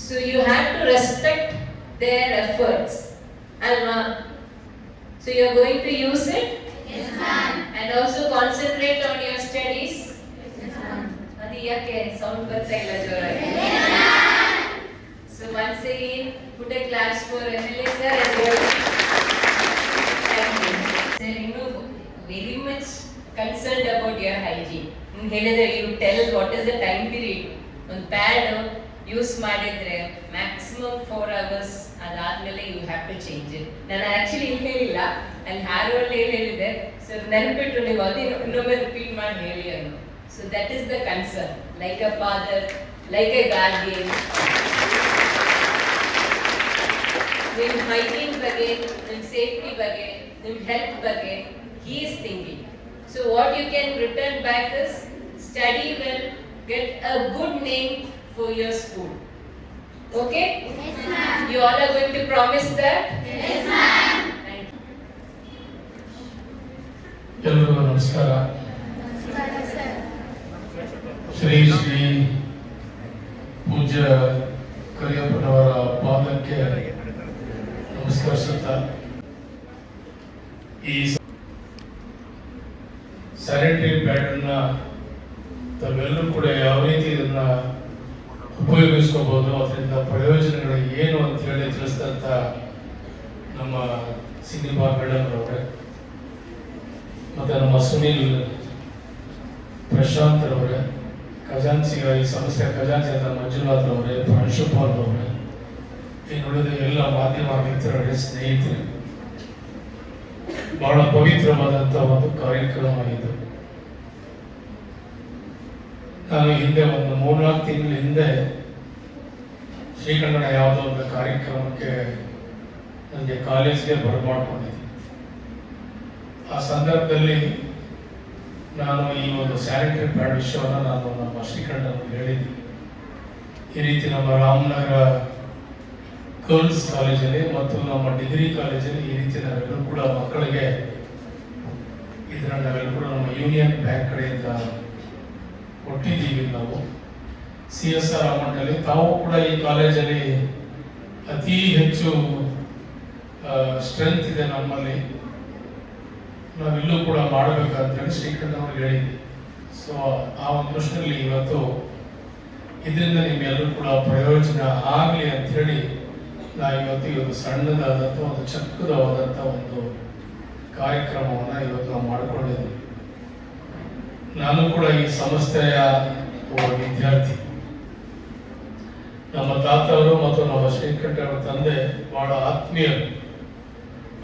So you have to respect their efforts ಅಲ್ವಾ? So you are going to use it and also concentrate on your studies. ಅದು ಯಾಕೆ ಸೌಂಡ್ ಬರ್ತಾ ಇಲ್ಲ ಜೋರಾಗಿ? So once again, put a claps for MLA sir and thank you. Sir, you know, very much concerned about your hygiene. You tell what is the time period. On pad use ಮಾಡಿದ್ರೆ maximum 4 hours ಅದಾದ್ಮೇಲೆ you have to change it. ನಾನು actually ಹೇಳಿಲ್ಲ, ಅಲ್ಲಿ ಹಾರೋಲ್ಲಿ ಹೇಳಿದೆ. So ನೆನಪಿಟ್ಟು ನೀವು ಅದು ಇನ್ನೊಮ್ಮೆ repeat ಮಾಡಿ ಹೇಳಿ ಅನ್ನೋ. So that is the concern, like a father, like A guardian. ನಿಮ್ಮ ಹೈಜೀನ್ ಬಗ್ಗೆ, ನಿಮ್ಮ ಸೇಫ್ಟಿ ಬಗ್ಗೆ, ನಿಮ್ಮ ಹೆಲ್ತ್ ಬಗ್ಗೆ he is thinking. So what you can return back is study well, get a good name for your school. Okay? Yes, ma'am. You all are going to promise that? Yes, ma'am. ಎಲ್ಲರಿಗೂ ನಮಸ್ಕಾರ. ಶ್ರೀ ಶ್ರೀ ಪೂಜ್ಯ ಕರಿಯಪ್ಪನವರ ಪಾದಕ್ಕೆ ನಮಸ್ಕರಿಸುತ್ತಾ ಈ sanitary pad ಅನ್ನ ತಾವೆಲ್ಲರೂ ಕೂಡ ಯಾವ ರೀತಿ ಇದನ್ನ ಉಪಯೋಗಿಸ್ಕೋಬಹುದು, ಅದರಿಂದ ಪ್ರಯೋಜನಗಳು ಏನು ಅಂತ ಹೇಳಿ ತಿಳಿಸಿದಂತ ನಮ್ಮ ಸಿನಿಮಾ ಮೇಡಮ್ ಅವರೇ, ಮತ್ತೆ ನಮ್ಮ ಸುನೀಲ್ ಪ್ರಶಾಂತ್ ಅವರೇ, ಖಜಾನ್ಸಿ ಈ ಸಂಸ್ಥೆಯ ಖಜಾನ್ಸಿಯಾದ ಮಂಜುನಾಥ್ ಅವರೇ, ಪ್ರಾಂಶುಪಾಲ್ ಅವರೇ, ಇನ್ನುಳಿದ ಎಲ್ಲ ಮಾಧ್ಯಮ ಮಿತ್ರರೇ, ಸ್ನೇಹಿತರೆ, ಬಹಳ ಪವಿತ್ರವಾದಂತಹ ಒಂದು ಕಾರ್ಯಕ್ರಮ ಇದು. ನಾನು ಹಿಂದೆ ಒಂದು 3-4 ತಿಂಗಳ ಹಿಂದೆ ಶ್ರೀಕಂಠನ ಯಾವುದೋ ಒಂದು ಕಾರ್ಯಕ್ರಮಕ್ಕೆ ನನಗೆ ಕಾಲೇಜ್ಗೆ ಬರಮಾಡ್ಕೊಂಡಿದ್ದೆ. ಆ ಸಂದರ್ಭದಲ್ಲಿ ನಾನು ಈ ಒಂದು ಸ್ಯಾನಿಟರಿ ಪ್ಯಾಡ್ ವಿಷಯವನ್ನು ನಾನು ನಮ್ಮ ಶ್ರೀಕಂಠನಿಗೆ ಹೇಳಿದ್ದೆ. ಈ ರೀತಿ ನಮ್ಮ ರಾಮನಗರ ಗರ್ಲ್ಸ್ ಕಾಲೇಜಲ್ಲಿ ಮತ್ತು ನಮ್ಮ ಡಿಗ್ರಿ ಕಾಲೇಜಲ್ಲಿ ಈ ರೀತಿ ನಾವೆಲ್ಲರೂ ಕೂಡ ಮಕ್ಕಳಿಗೆ ಇದನ್ನ ನಾವೆಲ್ಲರೂ ಕೂಡ ನಮ್ಮ ಯೂನಿಯನ್ ಬ್ಯಾಂಕ್ ಕಡೆಯಿಂದ ಕೊಟ್ಟಿದ್ದೀವಿ. ನಾವು CSR ಅಮೌಂಟಲ್ಲಿ ತಾವು ಕೂಡ ಈ ಕಾಲೇಜಲ್ಲಿ ಅತಿ ಹೆಚ್ಚು ಸ್ಟ್ರೆಂತ್ ಇದೆ ನಮ್ಮಲ್ಲಿ, ನಾವೆಲ್ಲೂ ಕೂಡ ಮಾಡಬೇಕಂತೇಳಿ ಶ್ರೀಕಂಠ ಅವ್ರಿಗೆ ಹೇಳಿದ್ವಿ. ಸೊ ಆ ಒಂದು ದೃಷ್ಟಿಯಲ್ಲಿ ಇವತ್ತು ಇದರಿಂದ ನಿಮ್ಮೆಲ್ಲರೂ ಕೂಡ ಪ್ರಯೋಜನ ಆಗಲಿ ಅಂತ ಹೇಳಿ ನಾವು ಇವತ್ತು ಸಣ್ಣದಾದಂಥ ಒಂದು ಚಕ್ಕದವಾದಂಥ ಒಂದು ಕಾರ್ಯಕ್ರಮವನ್ನು ಇವತ್ತು ನಾವು ಮಾಡಿಕೊಂಡಿದ್ದೀವಿ. ನಾನು ಕೂಡ ಈ ಸಂಸ್ಥೆಯ ಒಬ್ಬ ವಿದ್ಯಾರ್ಥಿ. ನಮ್ಮ ತಾತವರು ಮತ್ತು ನಮ್ಮ ಶ್ರೀಕಂಠ ಅವರ ತಂದೆ ಬಹಳ ಆತ್ಮೀಯರು.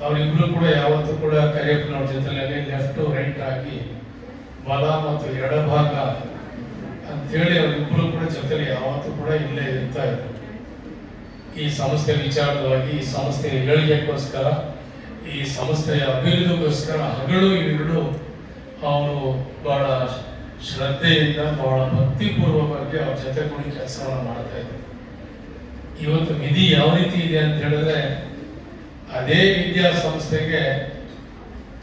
ಅವರಿಬ್ರು ಕೂಡ ಯಾವತ್ತೂ ಕೂಡ ಕರಿಯಪ್ಪನವ್ರ ಜೊತೆಯಲ್ಲಿ ಲೆಫ್ಟ್ ರೈಟ್ ಆಗಿ ಬಲ ಮತ್ತು ಎಡಭಾಗ ಅಂತೇಳಿ ಅವರಿಬ್ರು ಕೂಡ ಜೊತೆಲಿ ಯಾವತ್ತೂ ಕೂಡ ಇಲ್ಲೇ ಇರ್ತಾ ಇದ್ರು. ಈ ಸಂಸ್ಥೆ ವಿಚಾರವಾಗಿ, ಈ ಸಂಸ್ಥೆಯ ಏಳಿಗೆಗೋಸ್ಕರ, ಈ ಸಂಸ್ಥೆಯ ಅಭಿವೃದ್ಧಿಗೋಸ್ಕರ ಹಗಲು ಇರುಳು ಅವರು ಬಹಳ ಶ್ರದ್ಧೆಯಿಂದ, ಬಹಳ ಭಕ್ತಿಪೂರ್ವಕವಾಗಿ ಅವ್ರ ಜೊತೆಗೂಡಿ ಕೆಲಸವನ್ನು ಮಾಡ್ತಾ ಇದ್ರು. ಇವತ್ತು ವಿಧಿ ಯಾವ ರೀತಿ ಇದೆ ಅಂತ ಹೇಳಿದ್ರೆ, ಅದೇ ವಿದ್ಯಾಸಂಸ್ಥೆಗೆ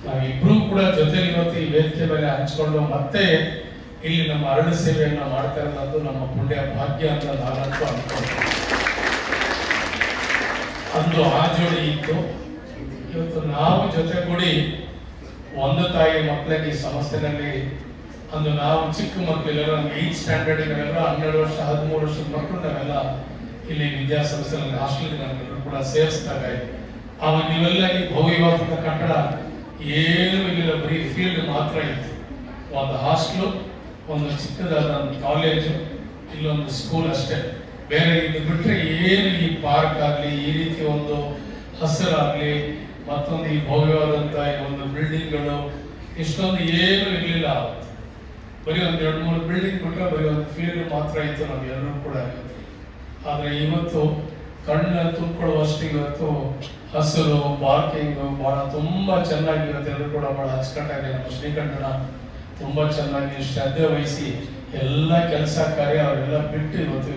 ನಾವಿಬ್ರು ಕೂಡ ಜೊತೆಲಿ ಇವತ್ತು ಈ ವೇದಿಕೆ ಮೇಲೆ ಹಂಚ್ಕೊಂಡು ಮತ್ತೆ ಇಲ್ಲಿ ನಮ್ಮ ಅರಳು ಸೇವೆಯನ್ನ ಮಾಡ್ತಾ ಇರೋದು ನಮ್ಮ ಪುಣ್ಯ ಭಾಗ್ಯ ಅಂತ ನಾನಂತೂ ಅನ್ಕೊಂಡೆ. ಅಂದು ಆ ಜೋಡಿ ಇತ್ತು. ಇವತ್ತು ನಾವು ಜೊತೆಗೂಡಿ ಒಂದು ತಾಯಿ ಮಕ್ಕಳಿಗೆ ಈ ಸಂಸ್ಥೆನಲ್ಲಿ, ಅಂದು ನಾವು ಚಿಕ್ಕ ಮಕ್ಕಳೆಲ್ಲ 8th ಸ್ಟ್ಯಾಂಡರ್ಡ್ 12 ವರ್ಷ 13 ವರ್ಷದ ಮಕ್ಕಳು ನಾವೆಲ್ಲ ಇಲ್ಲಿ ವಿದ್ಯಾಸಂಸ್ಥೆಯಲ್ಲಿ ಹಾಸ್ಟೆಲ್ ನಮ್ಗೆಲ್ಲರೂ ಕೂಡ ಸೇರಿಸಿದಾಗ ಆವಾಗ ನೀವೆಲ್ಲ ಈ ಭವ್ಯವಾದಂಥ ಕಟ್ಟಡ ಏನು ಇಲ್ಲ, ಬರೀ ಫೀಲ್ಡ್ ಮಾತ್ರ ಇತ್ತು. ಒಂದು ಹಾಸ್ಟೆಲು, ಒಂದು ಚಿಕ್ಕದಾದ ಒಂದು ಕಾಲೇಜು, ಇಲ್ಲೊಂದು ಸ್ಕೂಲ್ ಅಷ್ಟೇ. ಬೇರೆ ಇದು ಬಿಟ್ಟರೆ ಏನು ಈ ಪಾರ್ಕ್ ಆಗಲಿ, ಈ ರೀತಿ ಒಂದು ಹಸಿರಾಗಲಿ, ಮತ್ತೊಂದು ಈ ಭವ್ಯವಾದಂಥ ಈ ಒಂದು ಬಿಲ್ಡಿಂಗ್ಗಳು ಇಷ್ಟೊಂದು ಏನು ಇರಲಿಲ್ಲ. ಬರೀ ಒಂದು 2-3 ಬಿಲ್ಡಿಂಗ್ ಬಿಟ್ಟರೆ ಬರೀ ಒಂದು ಫೀಲ್ಡ್ ಮಾತ್ರ ಇತ್ತು ನಮ್ಗೆಲ್ಲರೂ ಕೂಡ. ಆದರೆ ಇವತ್ತು ಕಣ್ಣು ತುಂಬಿಕೊಳ್ಳುವಷ್ಟು ಇವತ್ತು ಹಸಿರು, ಪಾರ್ಕಿಂಗ್ ಬಹಳ ತುಂಬ ಚೆನ್ನಾಗಿ ಇವತ್ತೆಲ್ಲರೂ ಕೂಡ ಬಹಳ ಅಚ್ಚುಕಟ್ಟಾಗಿ ನಮ್ಮ ಶ್ರೀಕಂಠನ ತುಂಬ ಚೆನ್ನಾಗಿ ಶ್ರದ್ಧೆ ವಹಿಸಿ ಎಲ್ಲ ಕೆಲಸ ಕಾರ್ಯ ಅವರೆಲ್ಲ ಬಿಟ್ಟು ಇವತ್ತು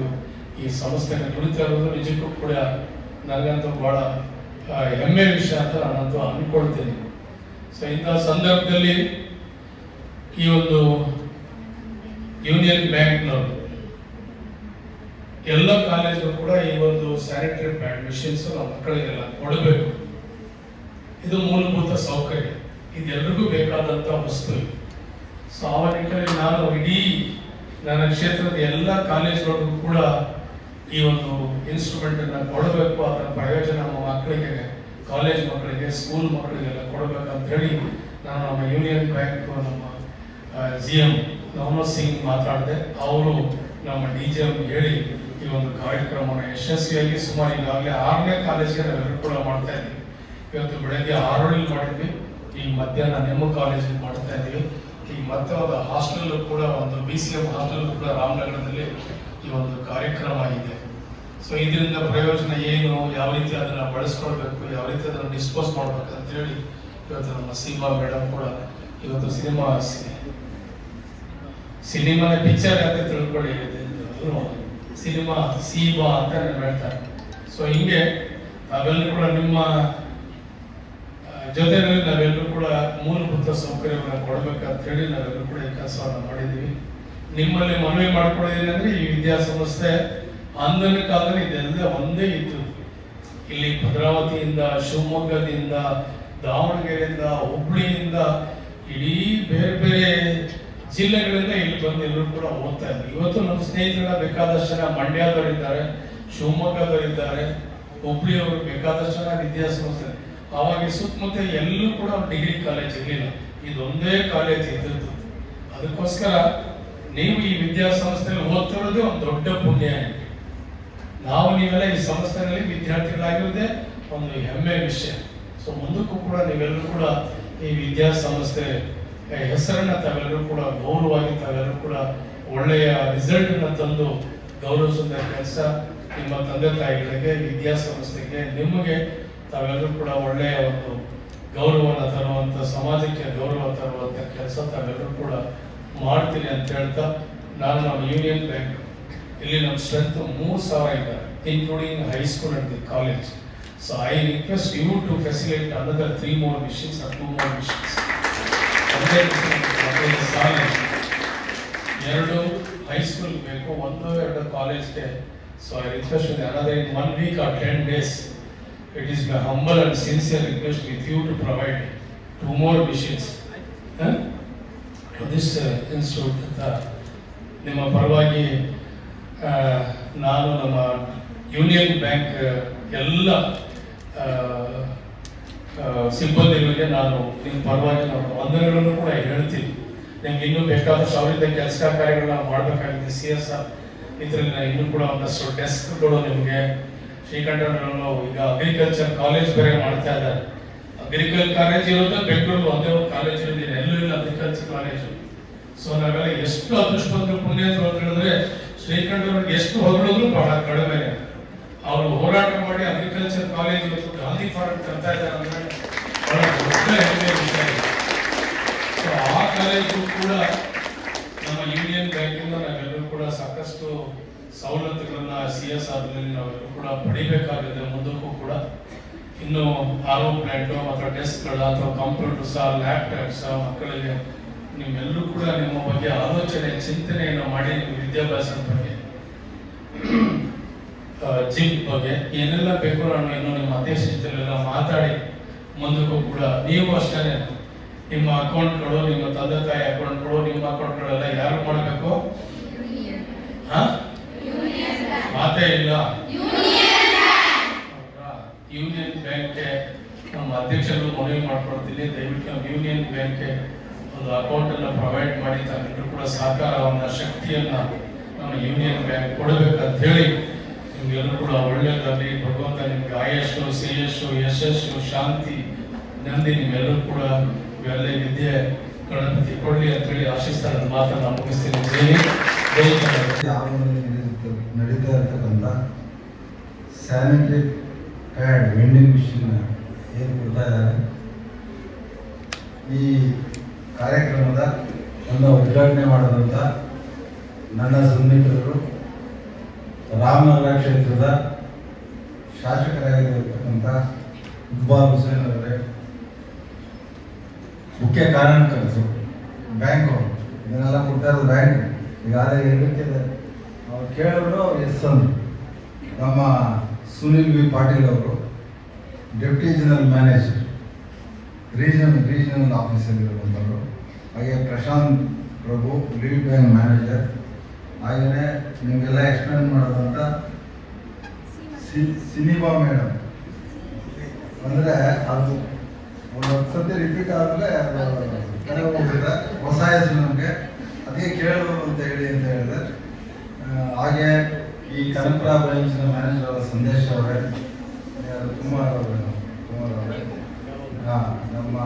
ಈ ಸಂಸ್ಥೆಗೆ ದುಡಿತಾ ಇರೋದು ನಿಜಕ್ಕೂ ಕೂಡ ನನಗಂತೂ ಬಹಳ ಹೆಮ್ಮೆ ವಿಷಯ ಅಂತ ನಾನಂತೂ ಅನ್ಕೊಳ್ತೀನಿ. ಸೊ ಇಂಥ ಸಂದರ್ಭದಲ್ಲಿ ಈ ಒಂದು ಯೂನಿಯನ್ ಬ್ಯಾಂಕ್ನವರು ಎಲ್ಲ ಕಾಲೇಜು ಕೂಡ ಈ ಒಂದು ಸ್ಯಾನಿಟರಿ ಪ್ಯಾಡ್ ಮಿಷನ್ಸ್ ನಮ್ಮ ಮಕ್ಕಳಿಗೆಲ್ಲ ಕೊಡಬೇಕು. ಇದು ಮೂಲಭೂತ ಸೌಕರ್ಯ, ಇದೆಲ್ಲರಿಗೂ ಬೇಕಾದಂತ ವಸ್ತು. ಸೊ ಆ ನಿಟ್ಟಿನಲ್ಲಿ ನಾನು ಇಡೀ ನನ್ನ ಕ್ಷೇತ್ರದ ಎಲ್ಲ ಕಾಲೇಜುಗಳಿಗೂ ಕೂಡ ಈ ಒಂದು ಇನ್ಸ್ಟ್ರೂಮೆಂಟ್ ಅನ್ನ ಕೊಡಬೇಕು. ಅದರ ಪ್ರಯೋಜನ ನಮ್ಮ ಮಕ್ಕಳಿಗೆ, ಕಾಲೇಜ್ ಮಕ್ಕಳಿಗೆ, ಸ್ಕೂಲ್ ಮಕ್ಕಳಿಗೆಲ್ಲ ಕೊಡಬೇಕಂತ ಹೇಳಿ ನಾನು ನಮ್ಮ ಯೂನಿಯನ್ ಬ್ಯಾಂಕ್ ನಮ್ಮ GM ನವನೋತ್ ಸಿಂಗ್ ಮಾತಾಡಿದೆ. ಅವರು ನಮ್ಮ DGM ಹೇಳಿ ಈ ಒಂದು ಕಾರ್ಯಕ್ರಮವನ್ನು ಯಶಸ್ವಿಯಾಗಿ ಸುಮಾರು ಈಗಾಗಲೇ 6ನೇ ಕಾಲೇಜಿಗೆ ನಾವೆಲ್ಲರೂ ಕೂಡ ಮಾಡ್ತಾ ಇದ್ದೀವಿ. ಇವತ್ತು ಬೆಳಗ್ಗೆ 6 ಮಾಡಿದ್ವಿ, ಈ ಮಧ್ಯಾಹ್ನ ನಿಮ್ಮ ಕಾಲೇಜಲ್ಲಿ ಮಾಡ್ತಾ ಇದ್ದೀವಿ. ಈ ಮತ್ತೆ ಒಂದು ಹಾಸ್ಟೆಲ್ ಕೂಡ, ಒಂದು BCM ಹಾಸ್ಟೆಲ್ ಕೂಡ ರಾಮನಗರದಲ್ಲಿ ಈ ಒಂದು ಕಾರ್ಯಕ್ರಮ ಇದೆ. ಸೊ ಇದರಿಂದ ಪ್ರಯೋಜನ ಏನು, ಯಾವ ರೀತಿ ಅದನ್ನ ಬಳಸ್ಕೊಳ್ಬೇಕು, ಯಾವ ರೀತಿ ಅದನ್ನು ಡಿಸ್ಪೋಸ್ ಮಾಡ್ಬೇಕು ಅಂತ ಹೇಳಿ ಇವತ್ತು ನಮ್ಮ ಸೀಮಾ ಮೇಡಮ್ ಕೂಡ ಇವತ್ತು ಸಿನಿಮಾನ ಪಿಕ್ಚರ್ ಯಾಕೆ ತಿಳ್ಕೊಳ್ಳಿ ಸಿನಿಮಾ ಸೀಬಾ ಅಂತ ಹೇಳ್ತಾರೆ. ಸೊ ಹಿಂಗೆ ನಾವೆಲ್ಲರೂ ಕೂಡ ನಿಮ್ಮ ಜೊತೆಯಲ್ಲಿ ನಾವೆಲ್ಲರೂ ಕೂಡ ಮೂಲಭೂತ ಸೌಕರ್ಯವನ್ನು ಕೊಡಬೇಕಂತ ಹೇಳಿ ನಾವೆಲ್ಲರೂ ಕೂಡ ಈ ಕೆಲಸವನ್ನು ಮಾಡಿದ್ದೀವಿ. ನಿಮ್ಮಲ್ಲಿ ಮನವಿ ಮಾಡ್ಕೊಳ್ಳೋದೇನೆಂದ್ರೆ ಈ ವಿದ್ಯಾಸಂಸ್ಥೆ ಅಂದಿನ ಕಾಲದಲ್ಲಿ ಇದೆಲ್ಲ ಒಂದೇ ಇತ್ತು. ಇಲ್ಲಿ ಭದ್ರಾವತಿಯಿಂದ, ಶಿವಮೊಗ್ಗದಿಂದ, ದಾವಣಗೆರೆಯಿಂದ, ಹುಬ್ಳಿಯಿಂದ, ಇಡೀ ಬೇರೆ ಬೇರೆ ಜಿಲ್ಲೆಗಳಿಂದ ಇಲ್ಲಿ ಬಂದು ಎಲ್ಲರೂ ಕೂಡ ಓದ್ತಾ ಇದ್ರು. ಇವತ್ತು ನಮ್ಮ ಸ್ನೇಹಿತರ ಬೇಕಾದಷ್ಟು ಜನ ಮಂಡ್ಯದವರಿದ್ದಾರೆ, ಶಿವಮೊಗ್ಗದವರಿದ್ದಾರೆ, ಹುಬ್ಳಿಯವರು ಬೇಕಾದಷ್ಟು ಜನ ವಿದ್ಯಾಸಂಸ್ಥೆ. ಅವಾಗ ಸುತ್ತಮುತ್ತ ಎಲ್ಲೂ ಕೂಡ ಡಿಗ್ರಿ ಕಾಲೇಜ್ ಇರಲಿಲ್ಲ, ಇದೊಂದೇ ಕಾಲೇಜ್ ಇದ್ದದ್ದು. ಅದಕ್ಕೋಸ್ಕರ ನೀವು ಈ ವಿದ್ಯಾಸಂಸ್ಥೆಯಲ್ಲಿ ಓದ್ತಿರೋದೇ ಒಂದು ದೊಡ್ಡ ಪುಣ್ಯ. ನಾವು ನೀವೆಲ್ಲ ಈ ಸಂಸ್ಥೆಯಲ್ಲಿ ವಿದ್ಯಾರ್ಥಿಗಳಾಗಿರೋದೇ ಒಂದು ಹೆಮ್ಮೆ ವಿಷಯ. ಸೊ ಮುಂದಕ್ಕೂ ಕೂಡ ನೀವೆಲ್ಲರೂ ಕೂಡ ಈ ವಿದ್ಯಾಸಂಸ್ಥೆ ಹೆಸರನ್ನ ತಾವೆಲ್ಲರೂ ಕೂಡ ಗೌರವವಾಗಿ ತಾವೆಲ್ಲರೂ ಕೂಡ ಒಳ್ಳೆಯ ರಿಸಲ್ಟ್ ಅನ್ನ ತಂದು ಗೌರವಿಸಿದ ಕೆಲಸ ನಿಮ್ಮ ತಂದೆ ತಾಯಿಗಳಿಗೆ, ವಿದ್ಯಾಸಂಸ್ಥೆಗೆ, ನಿಮಗೆ ತಾವೆಲ್ಲರೂ ಕೂಡ ಒಳ್ಳೆಯ ಒಂದು ಗೌರವವನ್ನು ತರುವಂತ, ಸಮಾಜಕ್ಕೆ ಗೌರವ ತರುವಂತ ಕೆಲಸ ತಾವೆಲ್ಲರೂ ಕೂಡ ಮಾಡ್ತೀನಿ ಅಂತ ಹೇಳ್ತಾ ನಾನು ನಮ್ಮ ಯೂನಿಯನ್ ಬ್ಯಾಂಕ್ ಇಲ್ಲಿ ನಮ್ಮ ಸ್ಟ್ರೆಂತ್ 3,000 ಇದ್ದಾರೆ, including high school and the college. So I request you to facilitate another 3 more machines or 2 more machines. 2 high school ಬೇಕು, 1-2 ಕಾಲೇಜ್ಗೆ. So I request another in 1 week or 10 days. It is my humble and sincere request with you to provide 2 more machines to this institute. ನಿಮ್ಮ ಪರವಾಗಿ ನಾನು ನಮ್ಮ union bank ಎಲ್ಲ ಸಿಬ್ಬಂದಿಗಳಿಗೆ ನಾನು ನಿಮ್ಮ ಪರವಾಗಿ ನಾವು ವಂದನೆಗಳನ್ನು ಕೂಡ ಹೇಳ್ತೀನಿ. ನಿಮ್ಗೆ ಇನ್ನೂ ಬೇಕಾದಷ್ಟು ಅವರಿಂದ ಕೆಲಸ ಕಾರ್ಯಗಳನ್ನ ಮಾಡಬೇಕಾಗಿದೆ. CSR ಇದರಲ್ಲಿ ಇನ್ನೂ ಕೂಡ ಒಂದಷ್ಟು ಡೆಸ್ಕ್ಗಳು ನಿಮಗೆ ಶ್ರೀಕಂಠನವರು ಈಗ ಅಗ್ರಿಕಲ್ಚರ್ ಕಾಲೇಜ್ ಬೇರೆ ಮಾಡ್ತಾ ಇದ್ದಾರೆ. ಅಗ್ರಿಕಲ್ಚರ್ ಕಾಲೇಜ್ ಇರೋದು ಬೆಂಗಳೂರು ಒಂದೇ ಒಂದು ಕಾಲೇಜ್ ಇರೋದಿಲ್ಲ, ಎಲ್ಲೂ ಇಲ್ಲ ಅಗ್ರಿಕಲ್ಚರ್ ಕಾಲೇಜು. ಸೊ ನಾವೆಲ್ಲ ಎಷ್ಟು ಅದೃಷ್ಟವಂತರು, ಪುಣ್ಯವಂತರು ಅಂತ ಹೇಳಿದ್ರೆ ಶ್ರೀಕಂಠವ್ರಿಗೆ ಎಷ್ಟು ಹೊಗಳಿದ್ರು ಬಹಳ ಕಡಿಮೆ. ಅವರು ಹೋರಾಟ ಮಾಡಿ ಅಗ್ರಿಕಲ್ಚರ್ ಕಾಲೇಜ್ ಇವತ್ತು ಗಾಂಧಿ ಫಾರಂ ತರ್ತಾ ಇದ್ದಾರೆ ಅಂದ್ರೆ ಬಹಳ ದೊಡ್ಡ ಹೆಮ್ಮೆಯ ವಿಷಯ. ಸೊ ಆ ಕಾಲೇಜು ಕೂಡ ನಮ್ಮ ಯೂನಿಯನ್ ಬ್ಯಾಂಕಿಂದ ನಾವೆಲ್ಲರೂ ಕೂಡ ಸಾಕಷ್ಟು ಸವಲತ್ತುಗಳನ್ನ CSR ನಲ್ಲಿ ನಾವೆಲ್ಲರೂ ಕೂಡ ಪಡಿಬೇಕಾಗಿದೆ. ಮುಂದಕ್ಕೂ ಕೂಡ ಇನ್ನು RO ಪ್ಲಾಂಟು ಅಥವಾ ಡೆಸ್ಕ್ಗಳ ಅಥವಾ ಕಂಪ್ಯೂಟರ್ಸ್, ಲ್ಯಾಪ್ಟಾಪ್ಸ್ ಮಕ್ಕಳಿಗೆ ನಿಮ್ಮೆಲ್ಲರೂ ಕೂಡ ನಿಮ್ಮ ಬಗ್ಗೆ ಆಲೋಚನೆ, ಚಿಂತನೆಯನ್ನು ಮಾಡಿ ನಿಮ್ಮ ವಿದ್ಯಾಭ್ಯಾಸದ ಬಗ್ಗೆ, ಜಿಮ್ ಬಗ್ಗೆ ಏನೆಲ್ಲ ಬೇಕು ನಾನು ಇನ್ನು ನಿಮ್ಮ ಅಧ್ಯಕ್ಷತೆಯಲ್ಲೆಲ್ಲ ಮಾತಾಡಿ ಮುಂದಕ್ಕೂ ಕೂಡ ನೀವು ಅಷ್ಟೇ ನಿಮ್ಮ ಅಕೌಂಟ್ಗಳು, ನಿಮ್ಮ ತಂದೆ ತಾಯಿ ಅಕೌಂಟ್ಗಳು, ನಿಮ್ಮ ಅಕೌಂಟ್ಗಳೆಲ್ಲ ಯಾರು ಮಾಡಬೇಕು? ಮಾತೇ ಇಲ್ಲ. ಯೂನಿಯನ್ ಬ್ಯಾಂಕ್ಗೆ ನಮ್ಮ ಅಧ್ಯಕ್ಷರು ಮನವಿ ಮಾಡ್ಕೊಡ್ತೀನಿ, ದಯವಿಟ್ಟು ನಮ್ಮ ಯೂನಿಯನ್ ಬ್ಯಾಂಕ್ಗೆ ಒಂದು ಅಕೌಂಟ್ ಅನ್ನು ಪ್ರೊವೈಡ್ ಮಾಡಿ ತಾವೆಲ್ಲರೂ ಕೂಡ ಸಹಕಾರವನ್ನ, ಶಕ್ತಿಯನ್ನ ನಮ್ಮ ಯೂನಿಯನ್ ಬ್ಯಾಂಕ್ ಕೊಡಬೇಕಂತ ಹೇಳಿ ನಿಮ್ಗೆಲ್ಲರೂ ಕೂಡ ಒಳ್ಳೆಯದಾಗಲಿ. ಭಗವಂತ ನಿಮ್ಗೆ ಆಯಸ್ಸು, ಶ್ರೇಯಸ್ಸು, ಯಶಸ್ಸು, ಶಾಂತಿ, ನೆಮ್ಮದಿ ನಿಮ್ಮೆಲ್ಲರೂ ಕೂಡ ಒಳ್ಳೆ ವಿದ್ಯೆ ಗಣಪತಿ ಕೊಡಲಿ ಅಂತ ಹೇಳಿ ಆಶಿಸ್ತಾ ನನ್ನ ಮಾತನ್ನು ಮುಗಿಸ್ತೀನಿ. ನಡೀತಾ ಇರ್ತಕ್ಕಂಥ ಸ್ಯಾನಿಟರಿ ಪ್ಯಾಡ್ ವೆಂಡಿಂಗ್ ಮಿಷಿನ್ ಏನು ಕೊಡ್ತಾ ಇದ್ದಾರೆ, ಈ ಕಾರ್ಯಕ್ರಮದ ಒಂದು ಉದ್ಘಾಟನೆ ಮಾಡಿದಂಥ ನನ್ನ ಸನ್ನಿಹಿತರು, ರಾಮನಗರ ಕ್ಷೇತ್ರದ ಶಾಸಕರಾಗಿರ್ತಕ್ಕಂಥ ಇಕ್ಬಾಲ್ ಹುಸೇನ್ ಅವರೇ, ಮುಖ್ಯ ಕಾರ್ಯಕರ್ತರು, ಬ್ಯಾಂಕ್ ಅವರು ಇದನ್ನೆಲ್ಲ ಕೊಡ್ತಾ ಇರೋದು ಬ್ಯಾಂಕ್ ಈಗಾಗಲೇ ಹೇಳುತ್ತಿದೆ. ಅವ್ರು ಕೇಳಿದ್ರು ಎಸ್ ಅಂದರು. ನಮ್ಮ ಸುನಿಲ್ ವಿ ಪಾಟೀಲ್ ಅವರು ಡೆಪ್ಟಿ ಜನರಲ್ ಮ್ಯಾನೇಜರ್, ರೀಜನಲ್ ಆಫೀಸಲ್ಲಿ ಇರುವಂಥವರು, ಹಾಗೆ ಪ್ರಶಾಂತ್ ಪ್ರಭು ಲೀಡ್ ಬ್ಯಾಂಕ್ ಮ್ಯಾನೇಜರ್, ಹಾಗೆಯೇ ನಿಮಗೆಲ್ಲ ಎಕ್ಸ್ಪ್ಲೇನ್ ಮಾಡೋದಂತ ಸಿನಿಮಾ ಮೇಡಮ್. ಅಂದರೆ ಅದು ಒಂದು ಸತಿ ರಿಪೀಟ್ ಆದಮೇಲೆ ಅದು ಕಡೆ ಹೋಗ್ಬಿಟ್ರೆ ಹೊಸ ಹೆಸರು ನಮಗೆ ಅದಕ್ಕೆ ಕೇಳೋದು ಅಂತ ಹೇಳಿದೆ. ಹಾಗೆ ಈ ಕನಕಪುರ ಬ್ರಾಂಚ್ನ ಮ್ಯಾನೇಜರ್ ಅವರ ಸಂದೇಶ್ ಅವರೇ, ಕುಮಾರ್ ಅವರೇ, ನಮ್ಮ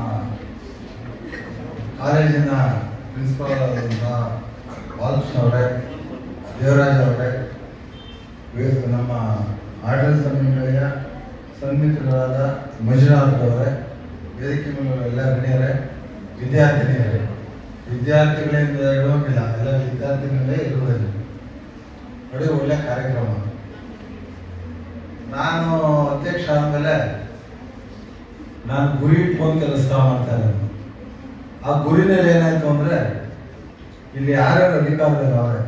ಕಾಲೇಜಿನ ಪ್ರಿನ್ಸಿಪಾಲ್ ಆದಂತಹ ಬಾಲಕೃಷ್ಣ ಅವರೇ, ದೇವರಾಜ್ ಅವರೇ, ನಮ್ಮ ಆಡಳಿತ ಮಂಡಳಿಯ ಸನ್ಮಿತ್ರರಾದ ಮಂಜುನಾಥ್ ಅವರೇ, ವೇದಿಕೆ ಎಲ್ಲ ಗಣ್ಯರೇ, ವಿದ್ಯಾರ್ಥಿನಿಯರೇ, ವಿದ್ಯಾರ್ಥಿಗಳಿಂದ ಇರೋಂಗಿಲ್ಲ, ಎಲ್ಲ ವಿದ್ಯಾರ್ಥಿಗಳೇ ಇರುವುದಿಲ್ಲ. ನೋಡಿ ಒಳ್ಳೆ ಕಾರ್ಯಕ್ರಮ. ನಾನು ಅಧ್ಯಕ್ಷ ಆದಮೇಲೆ ನಾನು ಗುರಿ ಇಟ್ಕೊಂಡು ಕೆಲಸ ಮಾಡ್ತಾ ಇದ್ದೇನೆ. ಆ ಗುರಿನಲ್ಲಿ ಏನಾಯ್ತು ಅಂದರೆ ಇಲ್ಲಿ ಯಾರ್ಯಾರು ಅಧಿಕಾರದಲ್ಲಿ ಅವರೇ